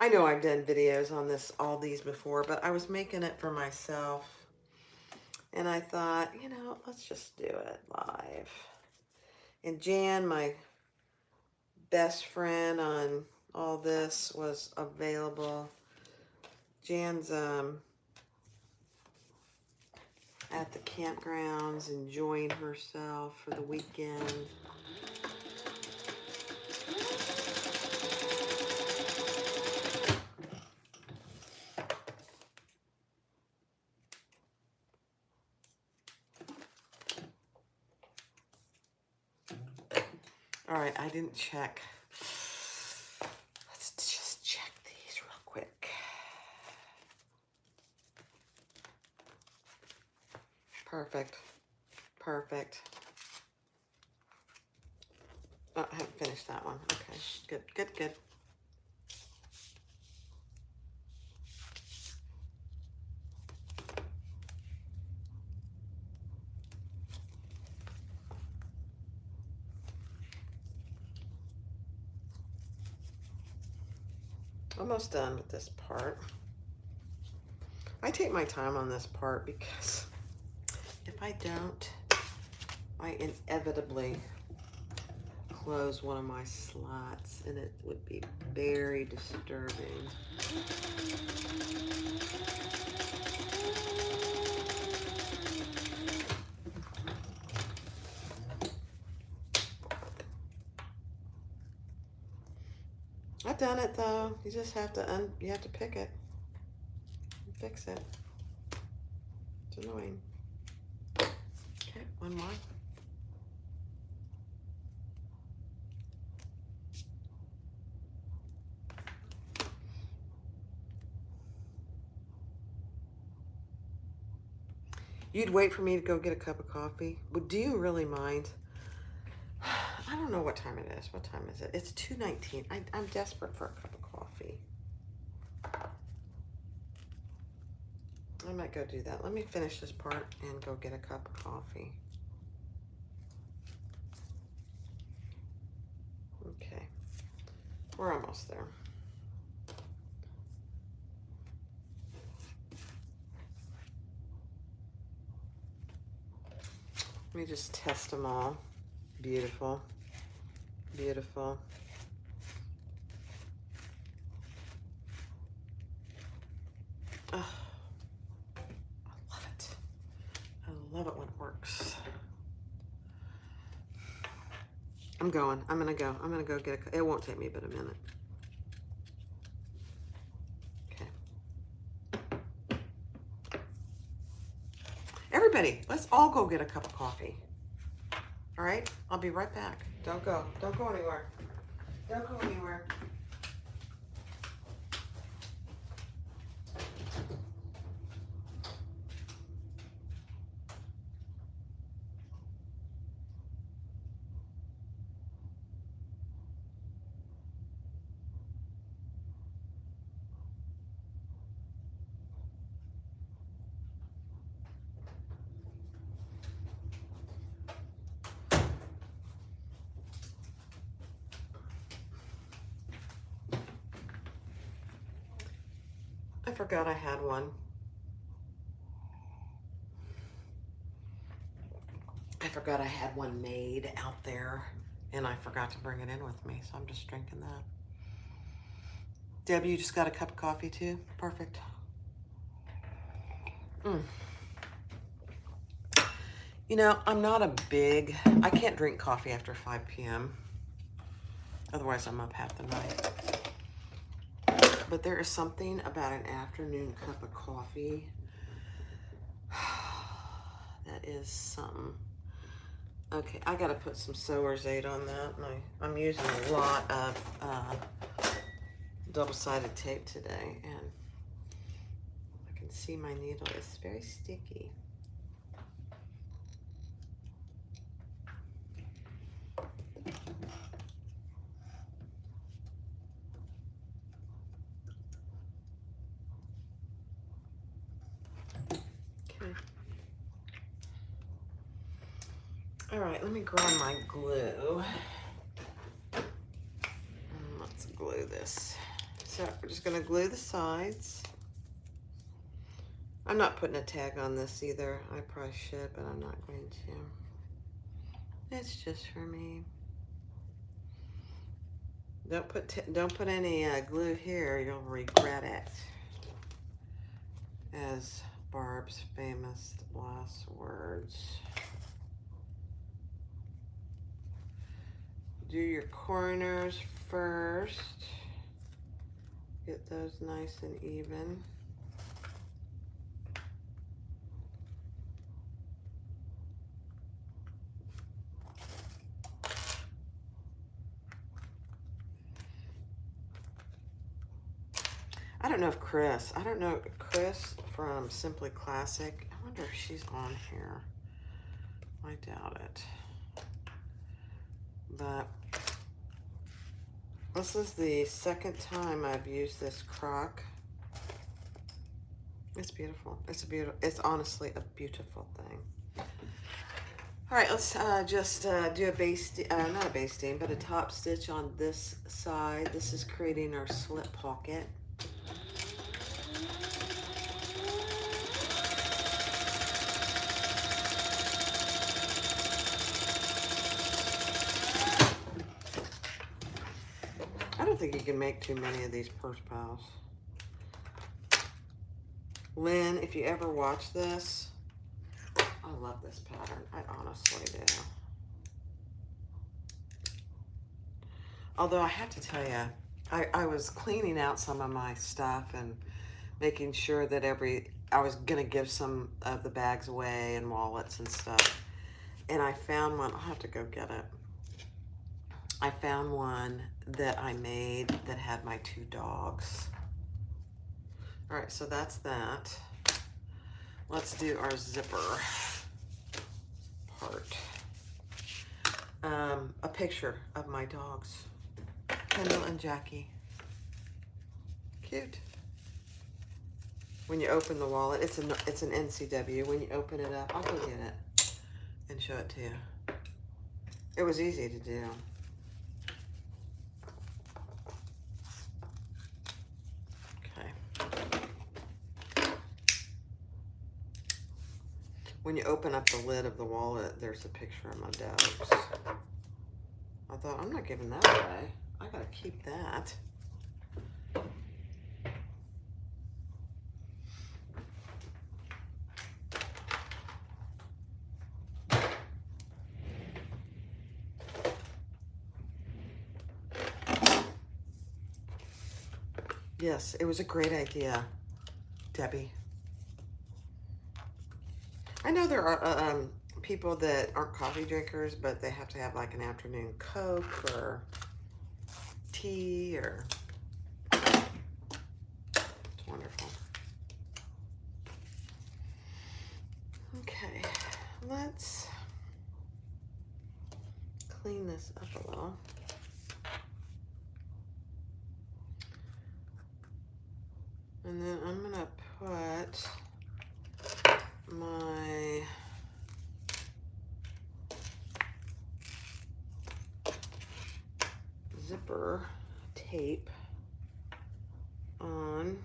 I know I've done videos on all these before, but I was making it for myself. And I thought, you know, let's just do it live. And Jan, my best friend on all this, was available. Jan's at the campgrounds enjoying herself for the weekend. All right, I didn't check. Let's just check these real quick. Perfect. Perfect. Oh, I haven't finished that one. Okay, good, good, good. Almost done with this part. I take my time on this part because if I don't, I inevitably close one of my slots and it would be very disturbing. I've done it though. You just have to you have to pick it and fix it. It's annoying. Okay, one more. You'd wait for me to go get a cup of coffee? But do you really mind? I don't know what time it is. What time is it? It's 2:19. I'm desperate for a cup of coffee. I might go do that. Let me finish this part and go get a cup of coffee. Okay. We're almost there. Let me just test them all. Beautiful. Beautiful. Oh, I love it. I love it when it works. I'm going. I'm gonna go. I'm gonna go get a. It won't take me but a minute. Okay. Everybody, let's all go get a cup of coffee. All right? I'll be right back. Don't go. Don't go anywhere. Don't go anywhere. I forgot I had one. I forgot I had one made out there, and I forgot to bring it in with me, so I'm just drinking that. Deb, you just got a cup of coffee too? Perfect. You know, I'm not a big, I can't drink coffee after 5 p.m. Otherwise, I'm up half the night. But there is something about an afternoon cup of coffee that is something. Okay, I gotta put some Sowers 8 on that. I'm using a lot of double-sided tape today, and I can see my needle is very sticky. All right, let me grab my glue. And let's glue this. So we're just gonna glue the sides. I'm not putting a tag on this either. I probably should, but I'm not going to. It's just for me. Don't put any glue here. You'll regret it. As Barb's famous last words. Do your corners first. Get those nice and even. I don't know Chris from Simply Classic. I wonder if she's on here. I doubt it. But this is the second time I've used this crock. It's beautiful. It's honestly a beautiful thing. All right, let's just do a base, not a base seam, but a top stitch on this side. This is creating our slip pocket. I don't think you can make too many of these purse pals. Lynn, if you ever watch this, I love this pattern. I honestly do. Although I have to tell you, I was cleaning out some of my stuff and making sure that I was going to give some of the bags away and wallets and stuff. And I found one. I'll have to go get it. I found one that I made that had my 2 dogs. All right, so that's that. Let's do our zipper part. A picture of my dogs, Kendall and Jackie. Cute. When you open the wallet, it's an NCW. When you open it up, I'll go get it and show it to you. It was easy to do. When you open up the lid of the wallet, there's a picture of my dogs. I thought, I'm not giving that away. I gotta keep that. Yes, it was a great idea, Debbie. I know there are people that aren't coffee drinkers, but they have to have like an afternoon Coke or tea or... It's wonderful. Okay, let's clean this up a little. And then I'm gonna put my zipper tape on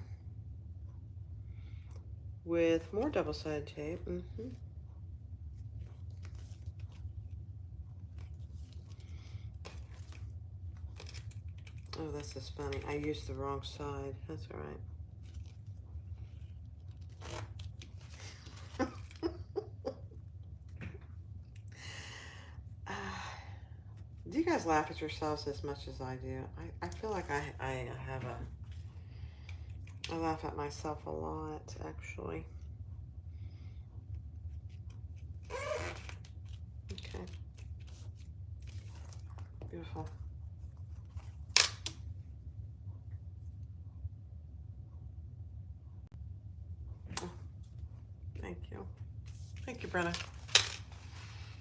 with more double-sided tape. Oh, this is funny. I used the wrong side. That's all right. Do you guys laugh at yourselves as much as I do? I feel like I laugh at myself a lot, actually. Okay. Beautiful. Oh, thank you. Thank you, Brenna.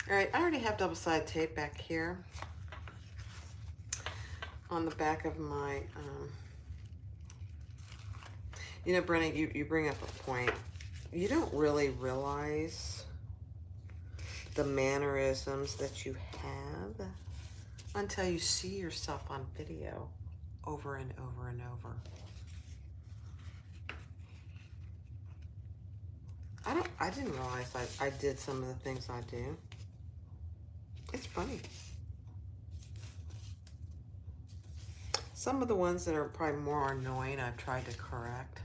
All right, I already have double-sided tape back here on the back of my, you know, Brenna, you bring up a point. You don't really realize the mannerisms that you have until you see yourself on video over and over and over. I didn't realize I did some of the things I do. It's funny. Some of the ones that are probably more annoying, I've tried to correct.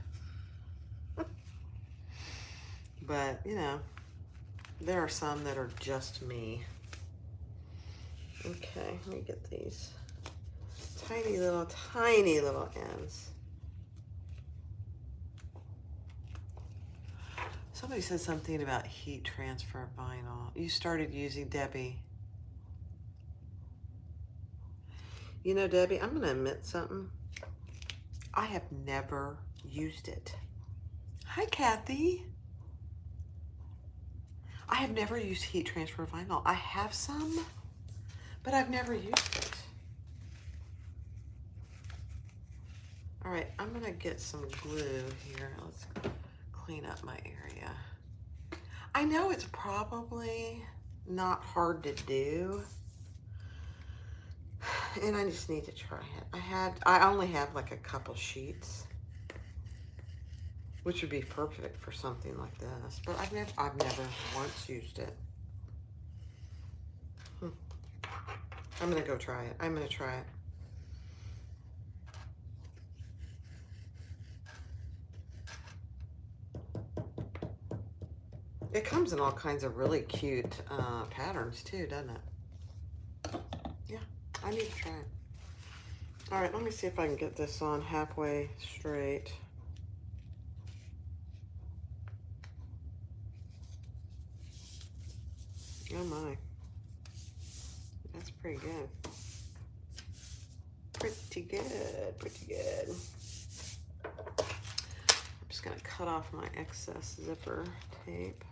But, you know, there are some that are just me. Okay, let me get these tiny little ends. Somebody said something about heat transfer vinyl. You started using, Debbie. You know, Debbie, I'm going to admit something. I have never used it. Hi, Kathy. I have never used heat transfer vinyl. I have some, but I've never used it. All right, I'm gonna get some glue here. Let's clean up my area. I know it's probably not hard to do, and I just need to try it. I only have like a couple sheets, which would be perfect for something like this, but I've never once used it. I'm gonna go try it. I'm gonna try it. It comes in all kinds of really cute patterns too, doesn't it? Yeah, I need to try it. All right, let me see if I can get this on halfway straight. Oh my, that's pretty good. Pretty good, pretty good. I'm just gonna cut off my excess zipper tape.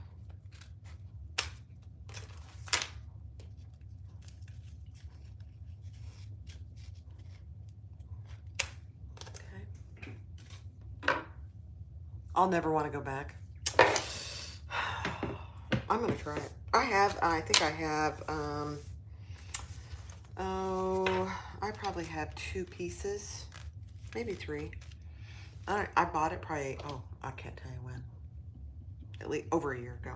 I'll never want to go back. I'm gonna try it. I think I have, I probably have 2 pieces, maybe 3. I bought it probably, oh, I can't tell you when. At least over a year ago.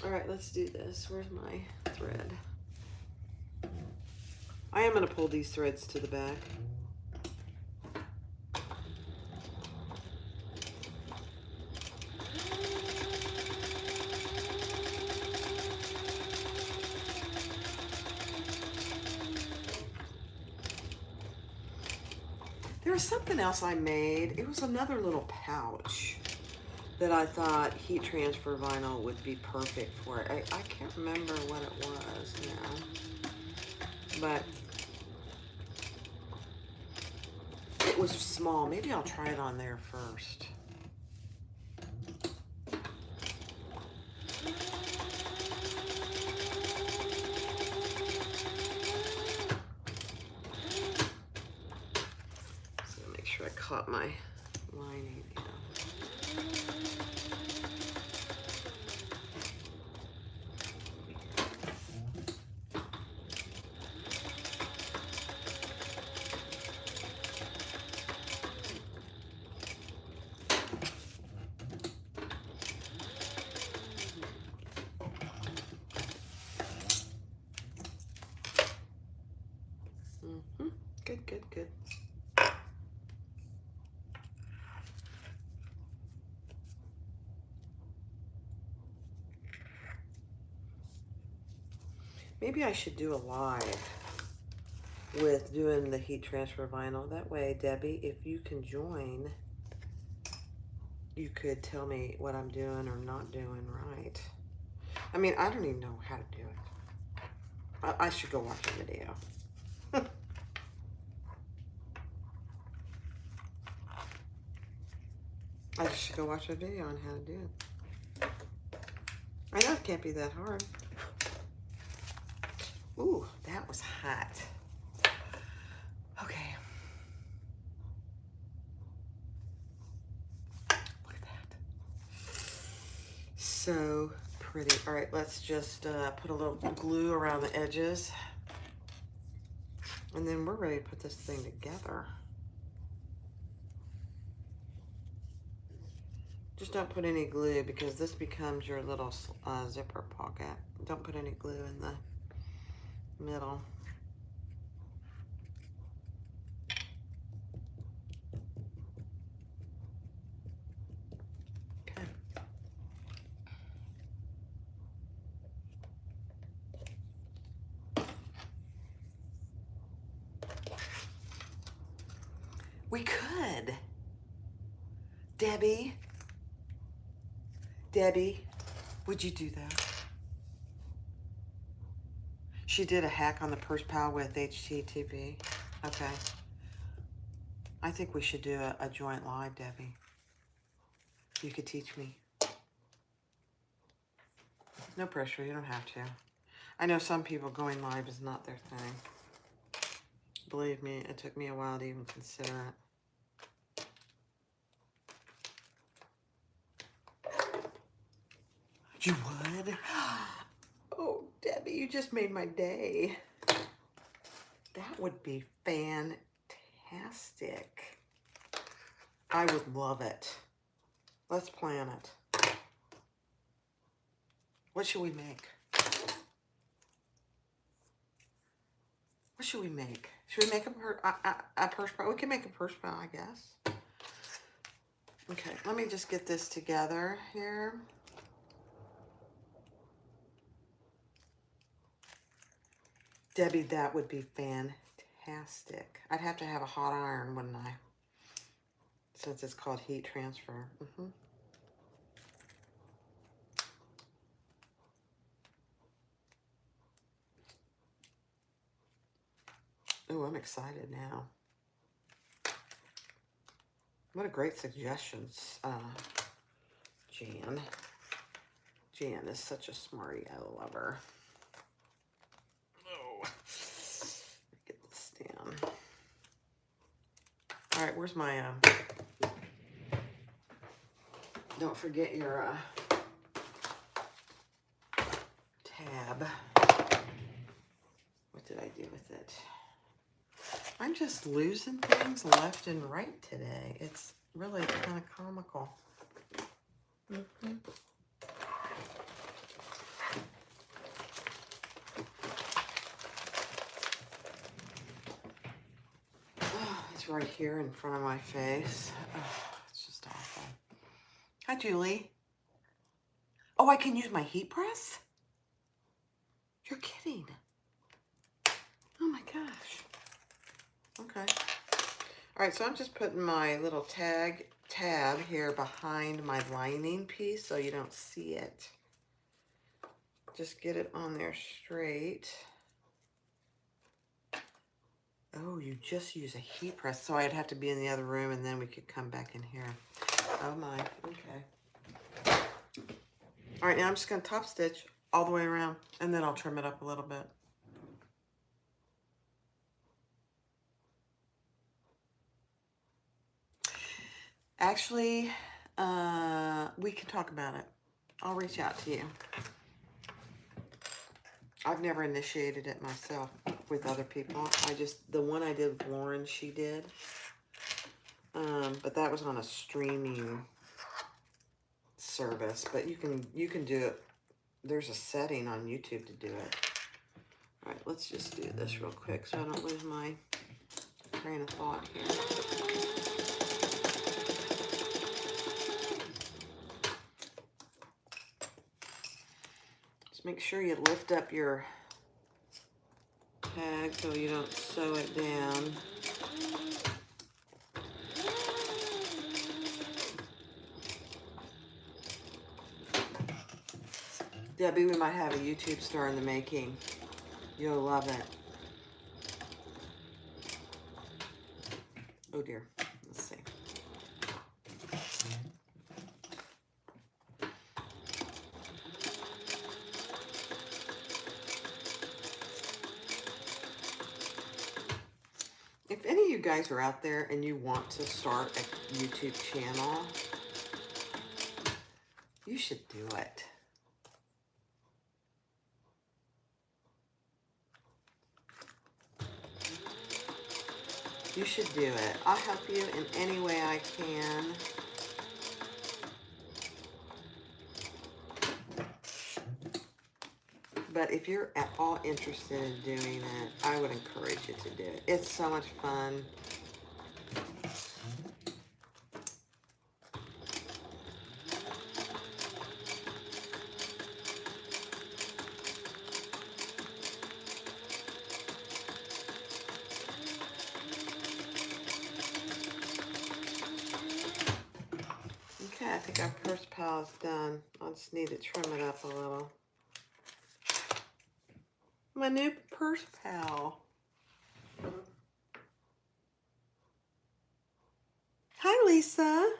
All right, let's do this. Where's my thread? I am gonna pull these threads to the back. There was something else I made. It was another little pouch that I thought heat transfer vinyl would be perfect for it. I can't remember what it was now, but it was small. Maybe I'll try it on there first. I caught my lining. Good, good, good. Maybe I should do a live with doing the heat transfer vinyl. That way, Debbie, if you can join, you could tell me what I'm doing or not doing right. I mean, I don't even know how to do it. I should go watch a video. I just should go watch a video on how to do it. I know it can't be that hard. Ooh, that was hot. Okay. Look at that. So pretty. All right, let's just put a little glue around the edges. And then we're ready to put this thing together. Just don't put any glue because this becomes your little zipper pocket. Don't put any glue in the middle. Okay. We could. Debbie, would you do that? She did a hack on the purse pal with HTTP. Okay. I think we should do a joint live, Debbie. You could teach me. No pressure, you don't have to. I know some people going live is not their thing. Believe me, it took me a while to even consider it. You would? Oh, Debbie, you just made my day. That would be fantastic. I would love it. Let's plan it. What should we make? What should we make? Should we make a purse bow? We can make a purse bow, I guess. Okay, let me just get this together here. Debbie, that would be fantastic. I'd have to have a hot iron, wouldn't I? Since it's called heat transfer. Oh, I'm excited now. What a great suggestion, Jan. Jan is such a smarty. I love her. Oh, get this down. All right, where's my, don't forget your tab. What did I do with it? I'm just losing things left and right today. It's really kind of comical. Oh, it's right here in front of my face. Oh, it's just awful. Hi, Julie. Oh, I can use my heat press? You're kidding. Oh my gosh. Okay. All right, so I'm just putting my little tab here behind my lining piece so you don't see it. Just get it on there straight. Oh, you just use a heat press. So I'd have to be in the other room and then we could come back in here. Oh my, okay. All right, now I'm just gonna top stitch all the way around and then I'll trim it up a little bit. Actually, we can talk about it. I'll reach out to you. I've never initiated it myself with other people. The one I did with Lauren, she did. But that was on a streaming service. But you can do it. There's a setting on YouTube to do it. All right, let's just do this real quick so I don't lose my train of thought here. Just make sure you lift up your tag so you don't sew it down. Debbie, we might have a YouTube star in the making. You'll love it. Oh dear. Let's see. If any of you guys are out there and you want to start a YouTube channel, you should do it. You should do it. I'll help you in any way I can. But if you're at all interested in doing it, I would encourage you to do it. It's so much fun. Okay, I think our purse pal is done. I just need to trim it up a little. My new purse pal. Hi, Lisa.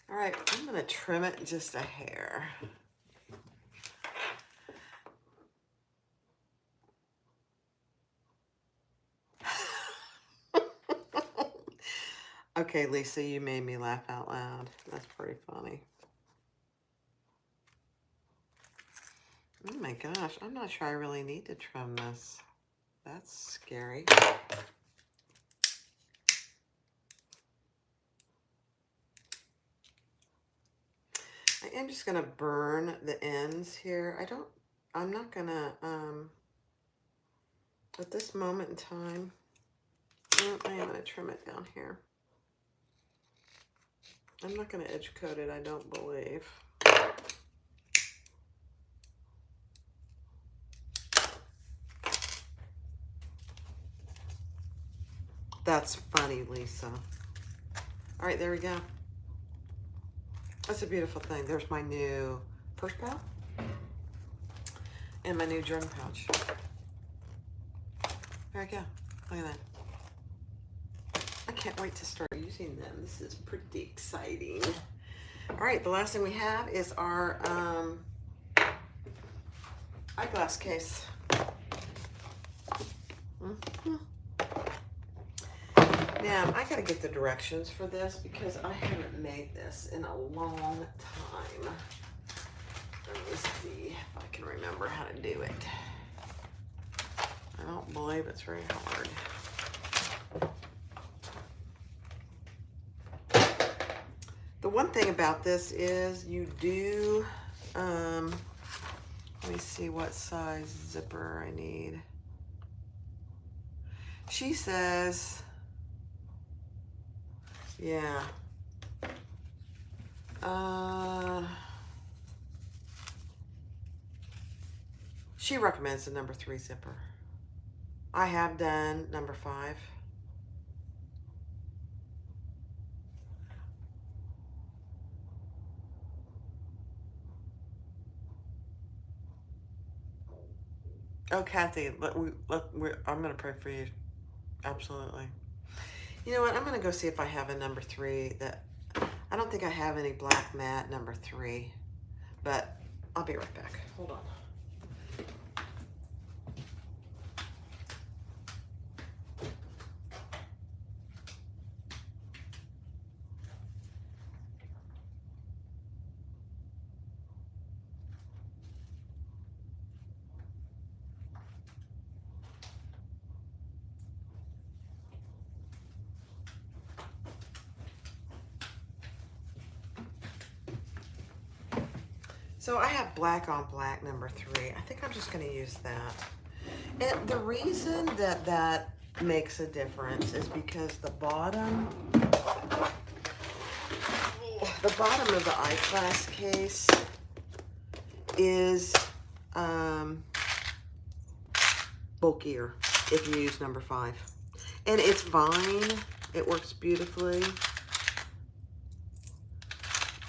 All right, I'm gonna trim it just a hair. Okay, Lisa, you made me laugh out loud. That's pretty funny. Oh my gosh, I'm not sure I really need to trim this. That's scary. I am just gonna burn the ends here. I'm not gonna, at this moment in time, I am gonna trim it down here. I'm not gonna edge coat it, I don't believe. That's funny, Lisa. All right, there we go. That's a beautiful thing. There's my new purse pouch and my new Jordan pouch. There we go. Look at that. I can't wait to start using them. This is pretty exciting. All right, the last thing we have is our eyeglass case. Now, I gotta get the directions for this because I haven't made this in a long time. Let me see if I can remember how to do it. I don't believe it's very hard. The one thing about this is you do, let me see what size zipper I need. She says, yeah. She recommends the number 3 zipper. I have done number 5. Oh, Kathy, I'm going to pray for you. Absolutely. You know what? I'm going to go see if I have a number 3 that, I don't think I have any black matte number 3, but I'll be right back. Hold on. So I have black on black number 3. I think I'm just going to use that. And the reason that that makes a difference is because the bottom of the eyeglass case is bulkier if you use number 5. And it's fine. It works beautifully.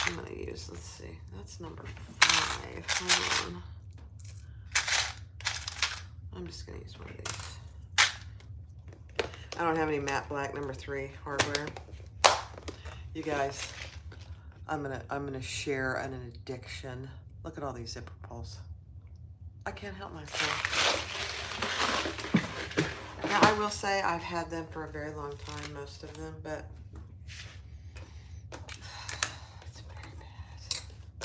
I'm going to use, let's see, that's number 5. Hold on. I'm just going to use one of these. I don't have any matte black number 3 hardware. You guys, I'm gonna share an addiction. Look at all these zipper pulls. I can't help myself. Now I will say I've had them for a very long time, most of them, but it's very bad.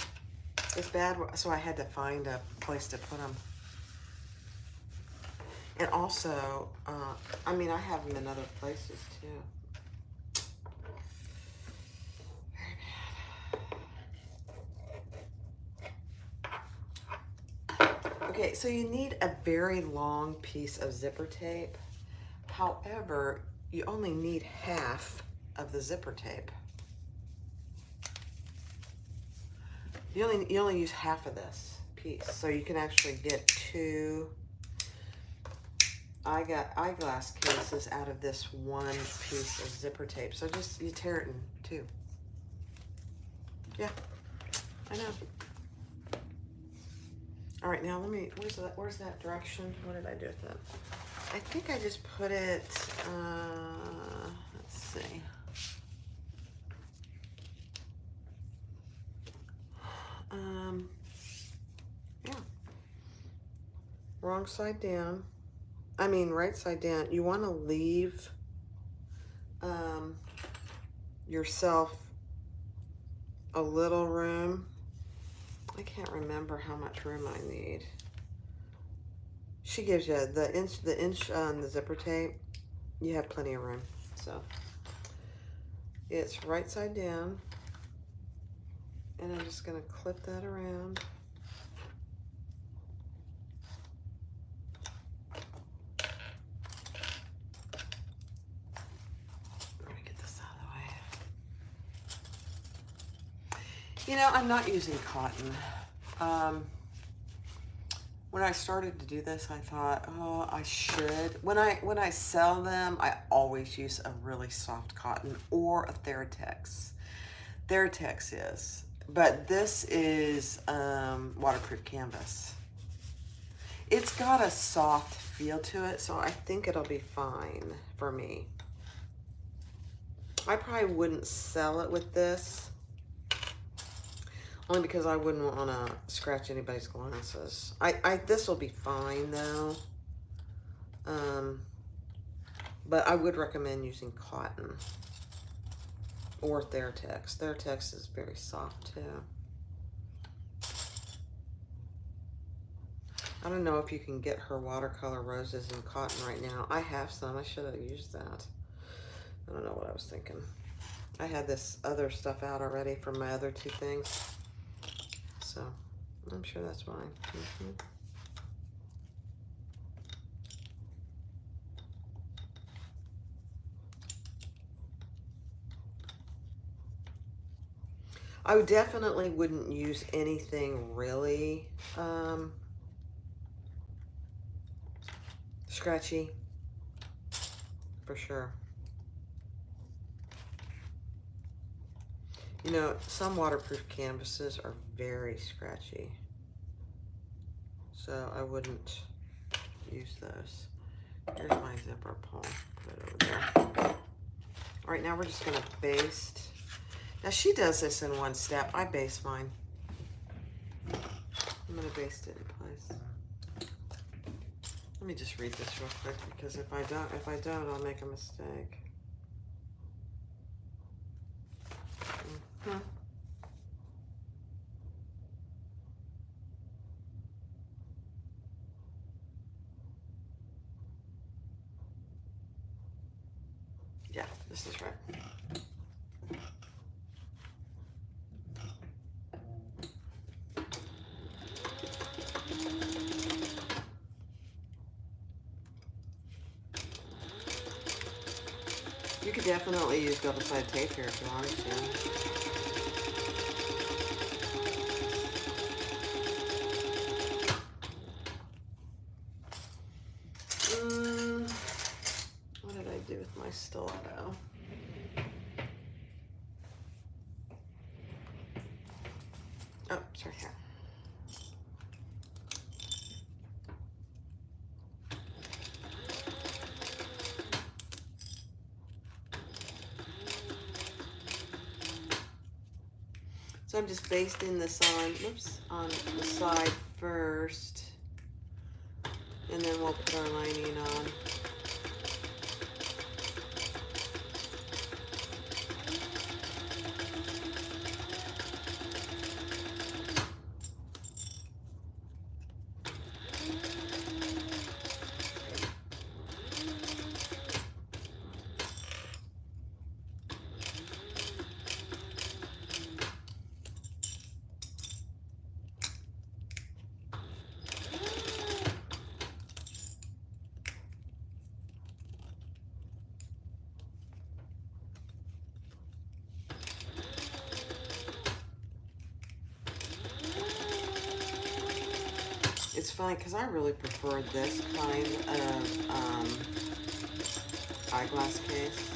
It's bad, so I had to find a place to put them. And also, I mean, I have them in other places too. Very bad. Okay, so you need a very long piece of zipper tape. However, you only need half of the zipper tape. You only use half of this piece, so you can actually get 2 eyeglass cases out of this one piece of zipper tape. So just, you tear it in 2. Yeah, I know. All right, now let me, where's that direction? What did I do with that? I think I just put it, let's see. Yeah, wrong side down. I mean, right side down. You want to leave yourself a little room. I can't remember how much room I need. She gives you the inch on the zipper tape. You have plenty of room. So it's right side down, and I'm just going to clip that around. Let me get this out of the way. You know, I'm not using cotton. When I started to do this, I thought, oh, I should. When I sell them, I always use a really soft cotton or a Theratex. Theratex is, but this is waterproof canvas. It's got a soft feel to it, so I think it'll be fine for me. I probably wouldn't sell it with this. Only because I wouldn't want to scratch anybody's glasses. This will be fine though. But I would recommend using cotton or Theratex. Theratex is very soft too. I don't know if you can get her watercolor roses in cotton right now. I have some. I should have used that. I don't know what I was thinking. I had this other stuff out already for my other two things. So I'm sure that's fine. I definitely wouldn't use anything really scratchy, for sure. You know, some waterproof canvases are very scratchy, so I wouldn't use those. Here's my zipper pull. Put it over there. All right, now we're just gonna baste. Now she does this in one step. I baste mine. I'm gonna baste it in place. Let me just read this real quick, because if I don't, I'll make a mistake. Yeah, this is right. You could definitely use double-sided tape here if you wanted to. What did I do with my stiletto? Oh, it's right here. So I'm just basting this on the side first, and then we'll put our lining on. It's funny because I really prefer this kind of eyeglass case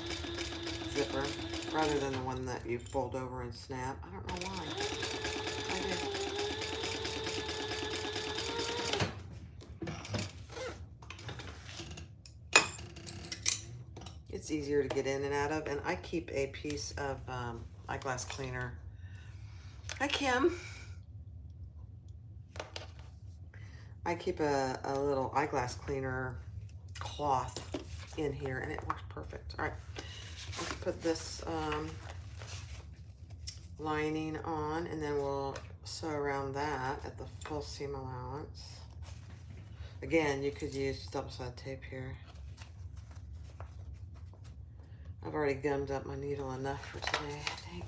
zipper rather than the one that you fold over and snap. I don't know why. I do. it's easier to get in and out of. And I keep a piece of eyeglass cleaner. Hi, Kim. I keep a little eyeglass cleaner cloth in here, and it works perfect. All right, let's put this lining on, and then we'll sew around that at the full seam allowance. Again, you could use double-sided tape here. I've already gummed up my needle enough for today, I think.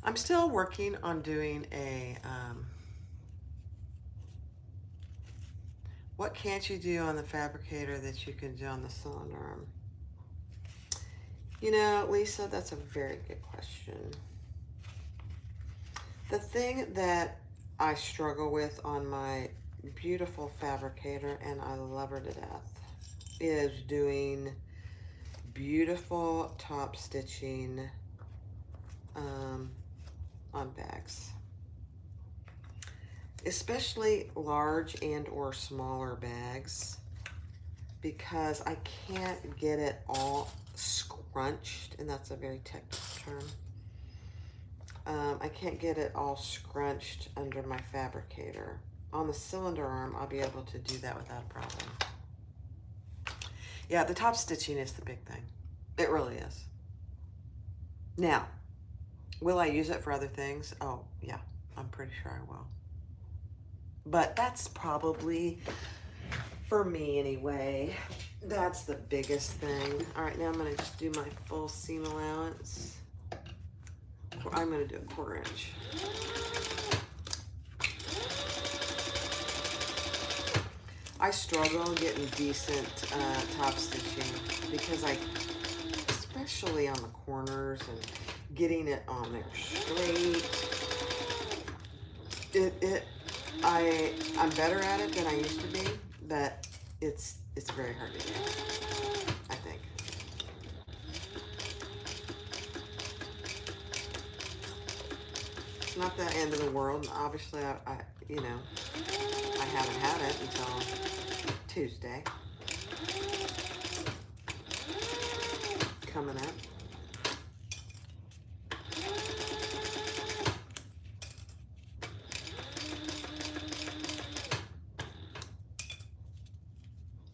I'm still working on doing a, what can't you do on the fabricator that you can do on the cylinder arm? You know, Lisa, that's a very good question. The thing that I struggle with on my beautiful fabricator, and I love her to death, is doing beautiful top stitching on bags, especially large and or smaller bags, because I can't get it all scrunched, and that's a very technical term. I can't get it all scrunched under my fabricator. On the cylinder arm, I'll be able to do that without a problem. Yeah, the top stitching is the big thing. It really is. Now, will I use it for other things? Oh, yeah, I'm pretty sure I will. But that's probably, for me anyway, that's the biggest thing. All right, now I'm gonna just do my full seam allowance. I'm gonna do a 1/4 inch. I struggle getting decent top stitching because especially on the corners and getting it on there straight. I'm better at it than I used to be, but it's very hard to do, I think. It's not the end of the world. Obviously, I you know, I haven't had it until Tuesday. Coming up.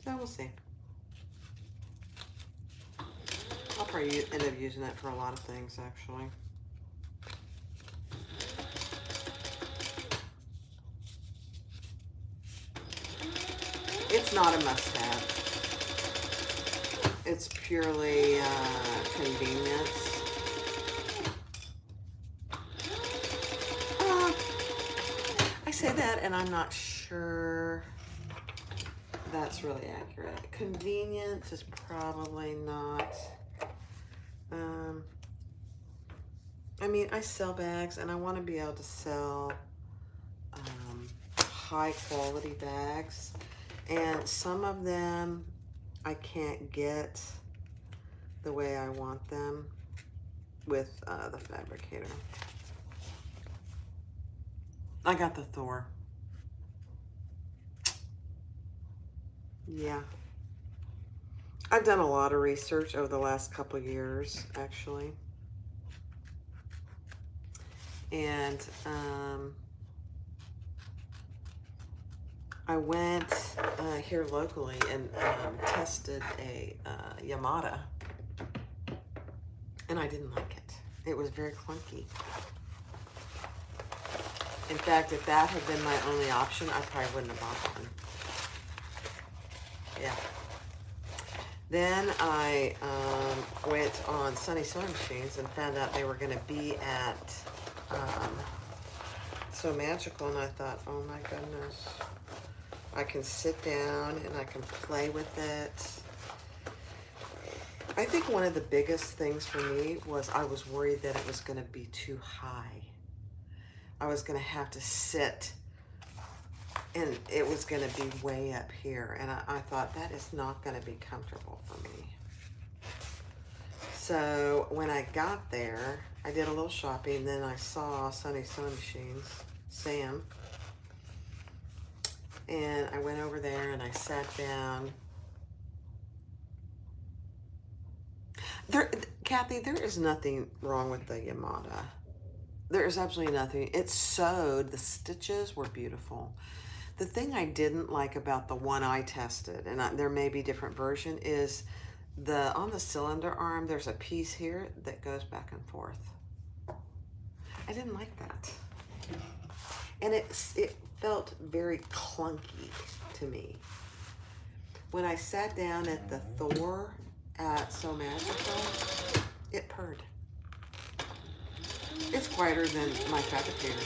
So we'll see. I'll probably end up using it for a lot of things, actually. It's not a must-have. It's purely convenience. I say that, and I'm not sure that's really accurate. Convenience is probably not. I mean, I sell bags, and I want to be able to sell high-quality bags. And some of them I can't get the way I want them with the fabricator. I got the Thor. Yeah. I've done a lot of research over the last couple of years, actually. And I went here locally and tested a Yamada, and I didn't like it. It was very clunky. In fact, if that had been my only option, I probably wouldn't have bought one. Yeah. Then I went on Sunny Sewing Machines and found out they were going to be at So Magical, and I thought, oh my goodness. I can sit down and I can play with it. I think one of the biggest things for me was I was worried that it was going to be too high. I was going to have to sit and it was going to be way up here. And I thought that is not going to be comfortable for me. So when I got there, I did a little shopping. Then I saw Sunny Sewing Machines, Sam. And I went over there and I sat down. Kathy, there is nothing wrong with the Yamada. There is absolutely nothing. It's sewed. The stitches were beautiful. The thing I didn't like about the one I tested, and there may be a different version, is on the cylinder arm, there's a piece here that goes back and forth. I didn't like that. And it felt very clunky to me. When I sat down at the Thor at So Magical, it purred. It's quieter than my fabricator.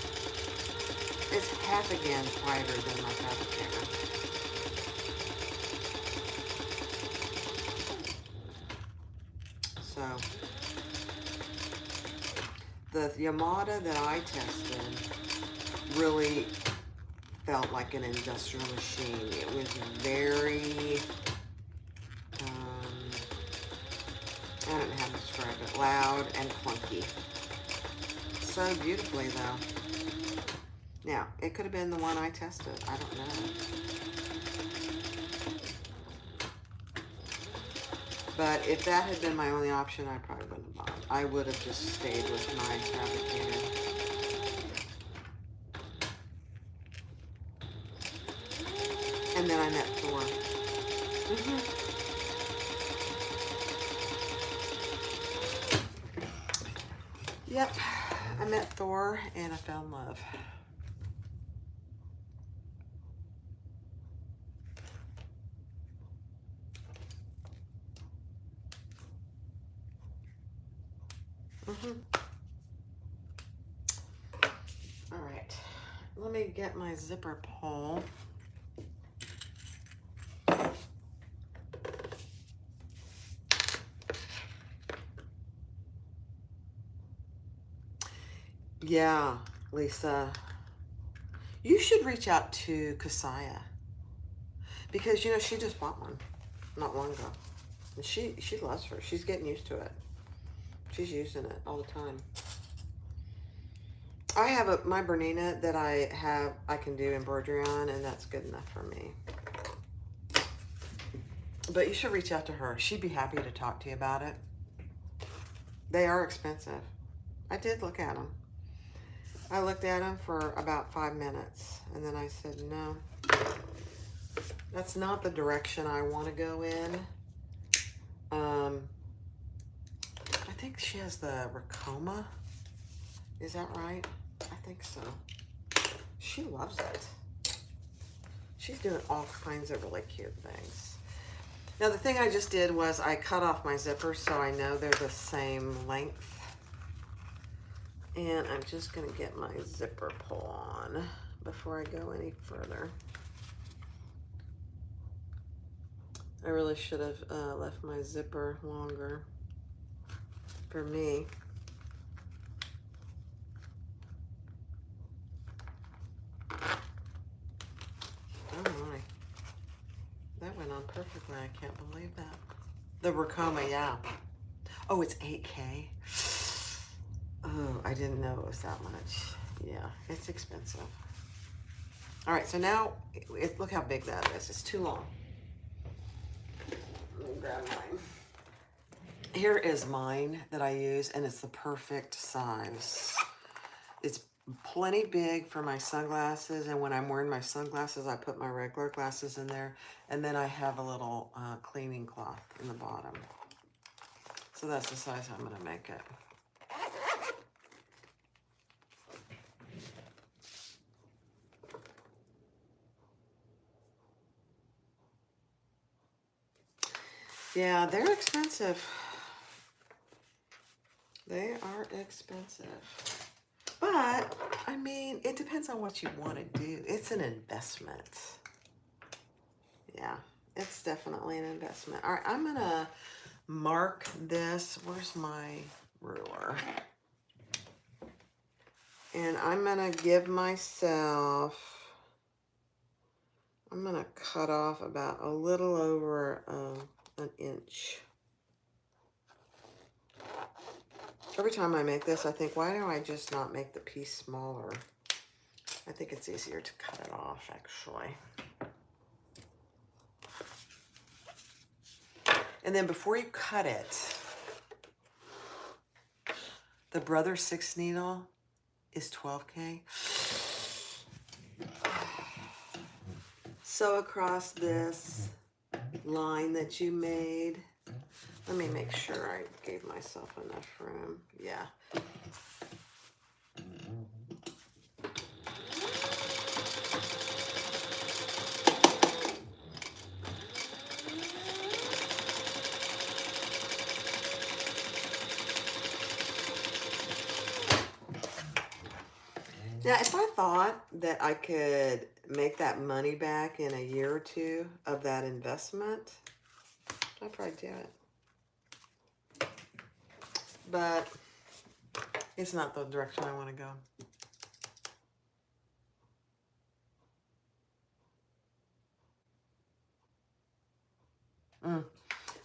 It's half again quieter than my fabricator. So, the Yamada that I tested really felt like an industrial machine. It was very, I don't know how to describe it, loud and clunky. So beautifully though. Now, it could have been the one I tested. I don't know. But if that had been my only option, I probably wouldn't have bought it. I would have just stayed with my fabricator. And then I met Thor. Yep, I met Thor and I fell in love. All right, let me get my zipper pull. Yeah, Lisa, you should reach out to Kasaya because, you know, she just bought one not long ago. And she loves her. She's getting used to it. She's using it all the time. I have my Bernina that I can do embroidery on, and that's good enough for me. But you should reach out to her. She'd be happy to talk to you about it. They are expensive. I did look at them. I looked at them for about 5 minutes, and then I said, no, that's not the direction I want to go in. I think she has the Ricoma. Is that right? I think so. She loves it. She's doing all kinds of really cute things. Now, the thing I just did was I cut off my zippers so I know they're the same length. And I'm just going to get my zipper pull on before I go any further. I really should have left my zipper longer for me. Oh my. That went on perfectly. I can't believe that. The Ricoma, yeah. Oh, it's 8K. Oh, I didn't know it was that much. Yeah, it's expensive. All right, so now, look how big that is. It's too long. Let me grab mine. Here is mine that I use, and it's the perfect size. It's plenty big for my sunglasses, and when I'm wearing my sunglasses, I put my regular glasses in there, and then I have a little cleaning cloth in the bottom. So that's the size I'm going to make it. Yeah, they're expensive. They are expensive. But, I mean, it depends on what you want to do. It's an investment. Yeah, it's definitely an investment. All right, I'm going to mark this. Where's my ruler? And I'm going to give myself I'm going to cut off about a little over an inch. Every time I make this, I think, why do I just not make the piece smaller? I think it's easier to cut it off, actually. And then before you cut it, the Brother 6 needle is 12K. Sew across this line that you made. Let me make sure I gave myself enough room. Yeah. Now, if I thought that I could make that money back in a year or two of that investment, I'd probably do it. But it's not the direction I want to go. All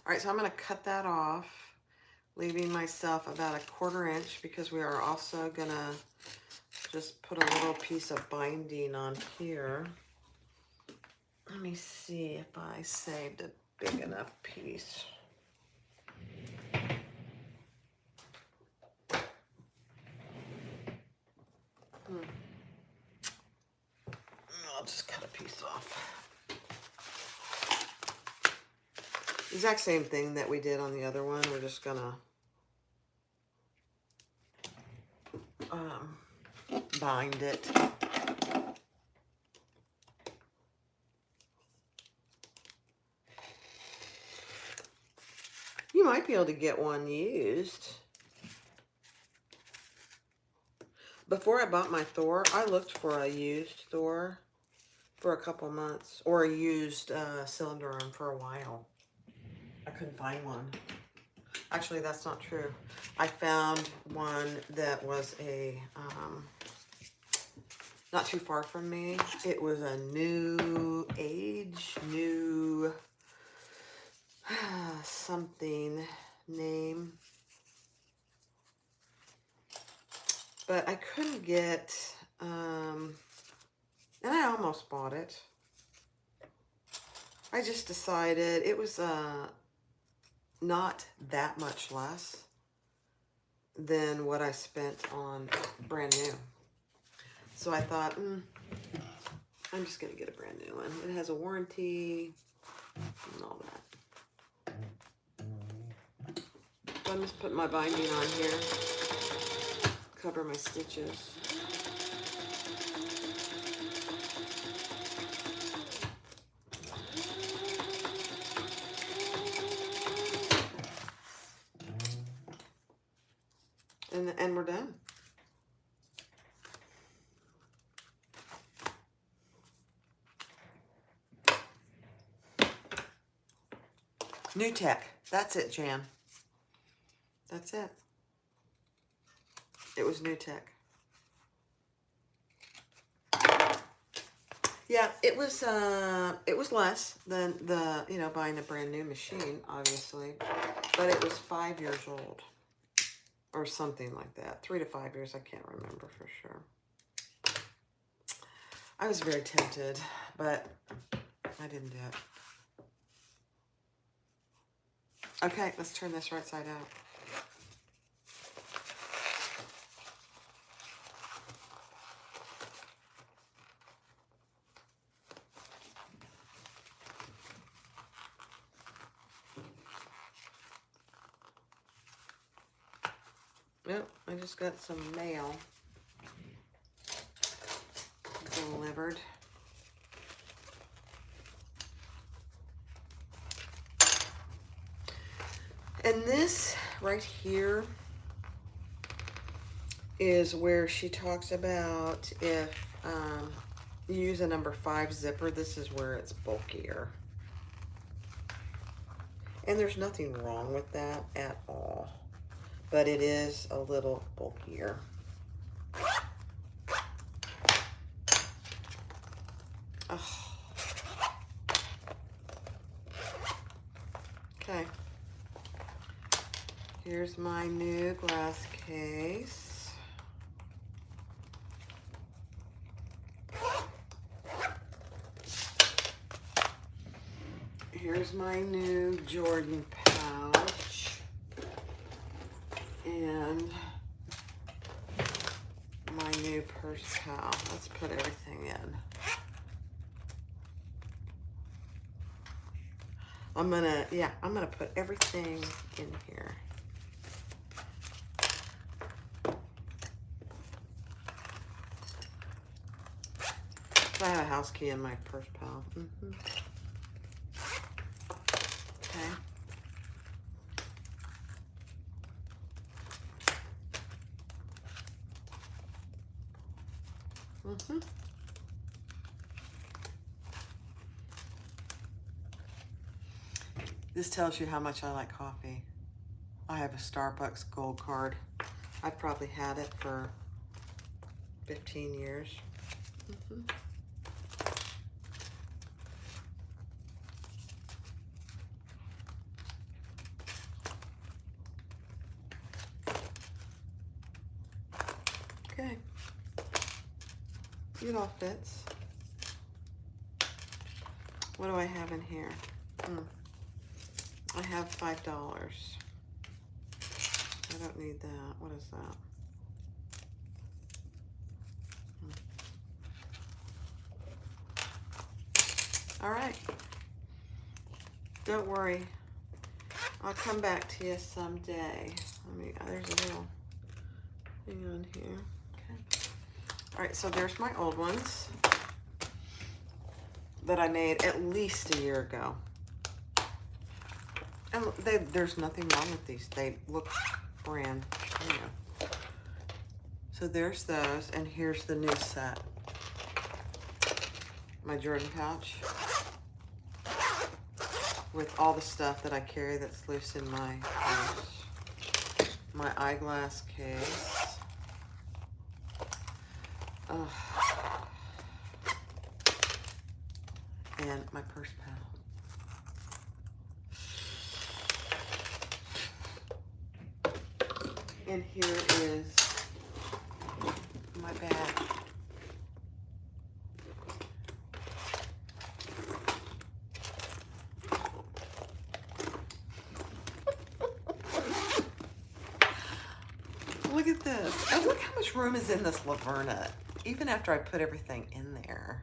right, so I'm going to cut that off, leaving myself about a 1/4 inch, because we are also going to just put a little piece of binding on here. Let me see if I saved a big enough piece. I'll just cut a piece off. Exact same thing that we did on the other one. We're just gonna bind it. You might be able to get one used. Before I bought my Thor, I looked for a used Thor for a couple months, or a used cylinder arm for a while. I couldn't find one. Actually, that's not true. I found one that was a not too far from me. It was a new age, new something name. But I couldn't get, and I almost bought it. I just decided it was not that much less than what I spent on brand new. So I thought, I'm just going to get a brand new one. It has a warranty and all that. So I'm just putting my binding on here. Cover my stitches. And we're done. New tech. That's it, Jan. That's it. It was new tech. Yeah, it was less than the, buying a brand new machine, obviously, but it was 5 years old or something like that. 3 to 5 years. I can't remember for sure. I was very tempted, but I didn't do it. Okay, let's turn this right side out. Yep, I just got some mail delivered. And this right here is where she talks about if you use a number 5 zipper, this is where it's bulkier. And there's nothing wrong with that at all, but it is a little bulkier. Oh, Here's my new glass case. Here's my new Jordan pouch. And my new purse pal. Let's put everything in. I'm gonna put everything in here. I have a house key in my purse pal. Okay. This tells you how much I like coffee. I have a Starbucks Gold card. I've probably had it for 15 years. Okay. It all fits. What do I have in here? I have $5. I don't need that. What is that? All right. Don't worry. I'll come back to you someday. There's a little thing on here. Okay. All right, so there's my old ones that I made at least a year ago. And there's nothing wrong with these. They look brand new. So there's those, and here's the new set. My Jordan pouch with all the stuff that I carry that's loose in my purse. My eyeglass case. And my purse pal. And here is my bag. Look at this. And look how much room is in this Laverna, even after I put everything in there.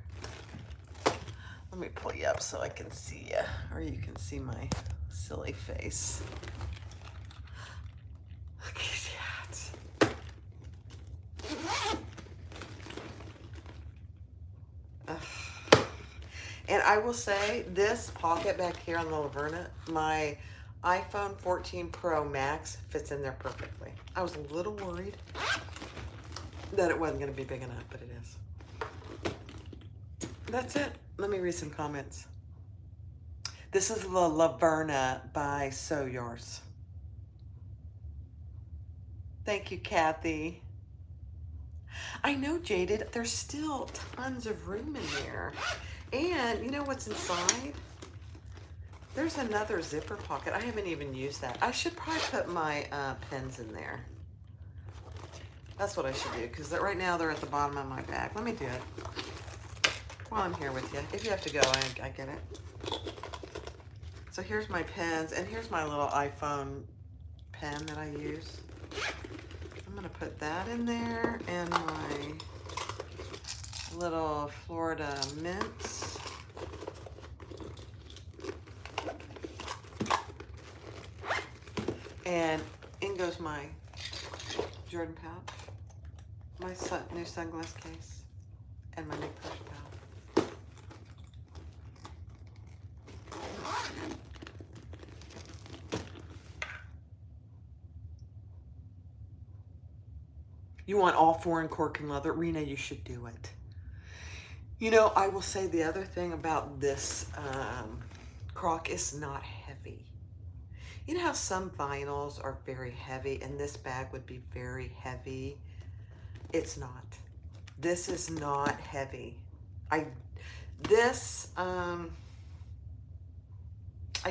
Let me pull you up so I can see you, or you can see my silly face. Look at that. And I will say, this pocket back here on the Laverna, my iPhone 14 Pro Max fits in there perfectly. I was a little worried that it wasn't going to be big enough, but it is. That's it. Let me read some comments. This is the Laverna by So Yours. Thank you, Kathy. I know, Jaded, there's still tons of room in there. And you know what's inside? There's another zipper pocket. I haven't even used that. I should probably put my pens in there. That's what I should do, because right now they're at the bottom of my bag. Let me do it while I'm here with you. If you have to go, I get it. So here's my pens, and here's my little iPhone pen that I use. I'm gonna put that in there, and my little Florida mints. And in goes my Jordan pouch, my new sunglass case, and my new purse pouch. You want all foreign cork and leather? Rena, you should do it. You know, I will say the other thing about this crock is not heavy. You know how some vinyls are very heavy, and this bag would be very heavy? It's not. This is not heavy. I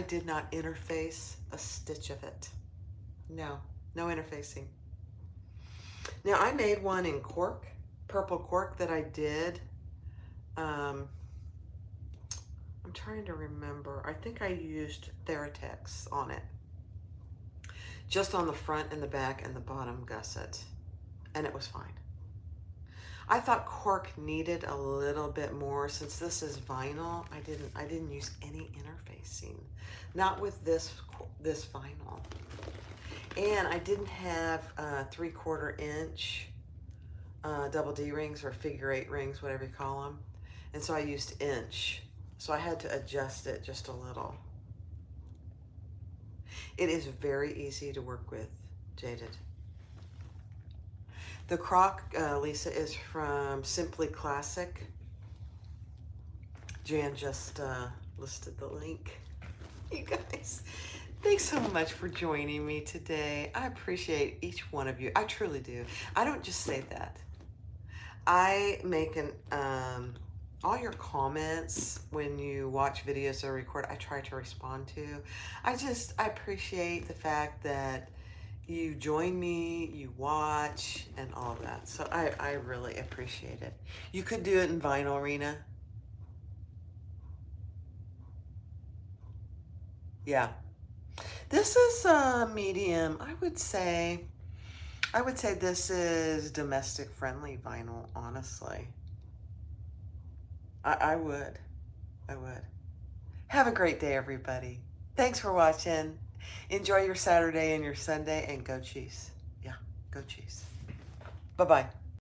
did not interface a stitch of it. No, no interfacing. Now I made one in cork, purple cork that I did. I'm trying to remember. I think I used Theratex on it. Just on the front and the back and the bottom gusset. And it was fine. I thought cork needed a little bit more. Since this is vinyl, I didn't use any interfacing. Not with this vinyl. And I didn't have 3/4 inch double D rings or figure 8 rings, whatever you call them. And so I used inch. So I had to adjust it just a little. It is very easy to work with, Jaded. The crock, Lisa, is from Simply Classic. Jan just listed the link. You guys, thanks so much for joining me today. I appreciate each one of you. I truly do. I don't just say that. I make all your comments when you watch videos or record, I try to respond to. I appreciate the fact that you join me, you watch, and all of that. So I really appreciate it. You could do it in vinyl, Rena. Yeah. This is medium. I would say this is domestic friendly vinyl, honestly. I would. Have a great day, everybody. Thanks for watching. Enjoy your Saturday and your Sunday, and go Chiefs. Yeah, go Chiefs. Bye-bye.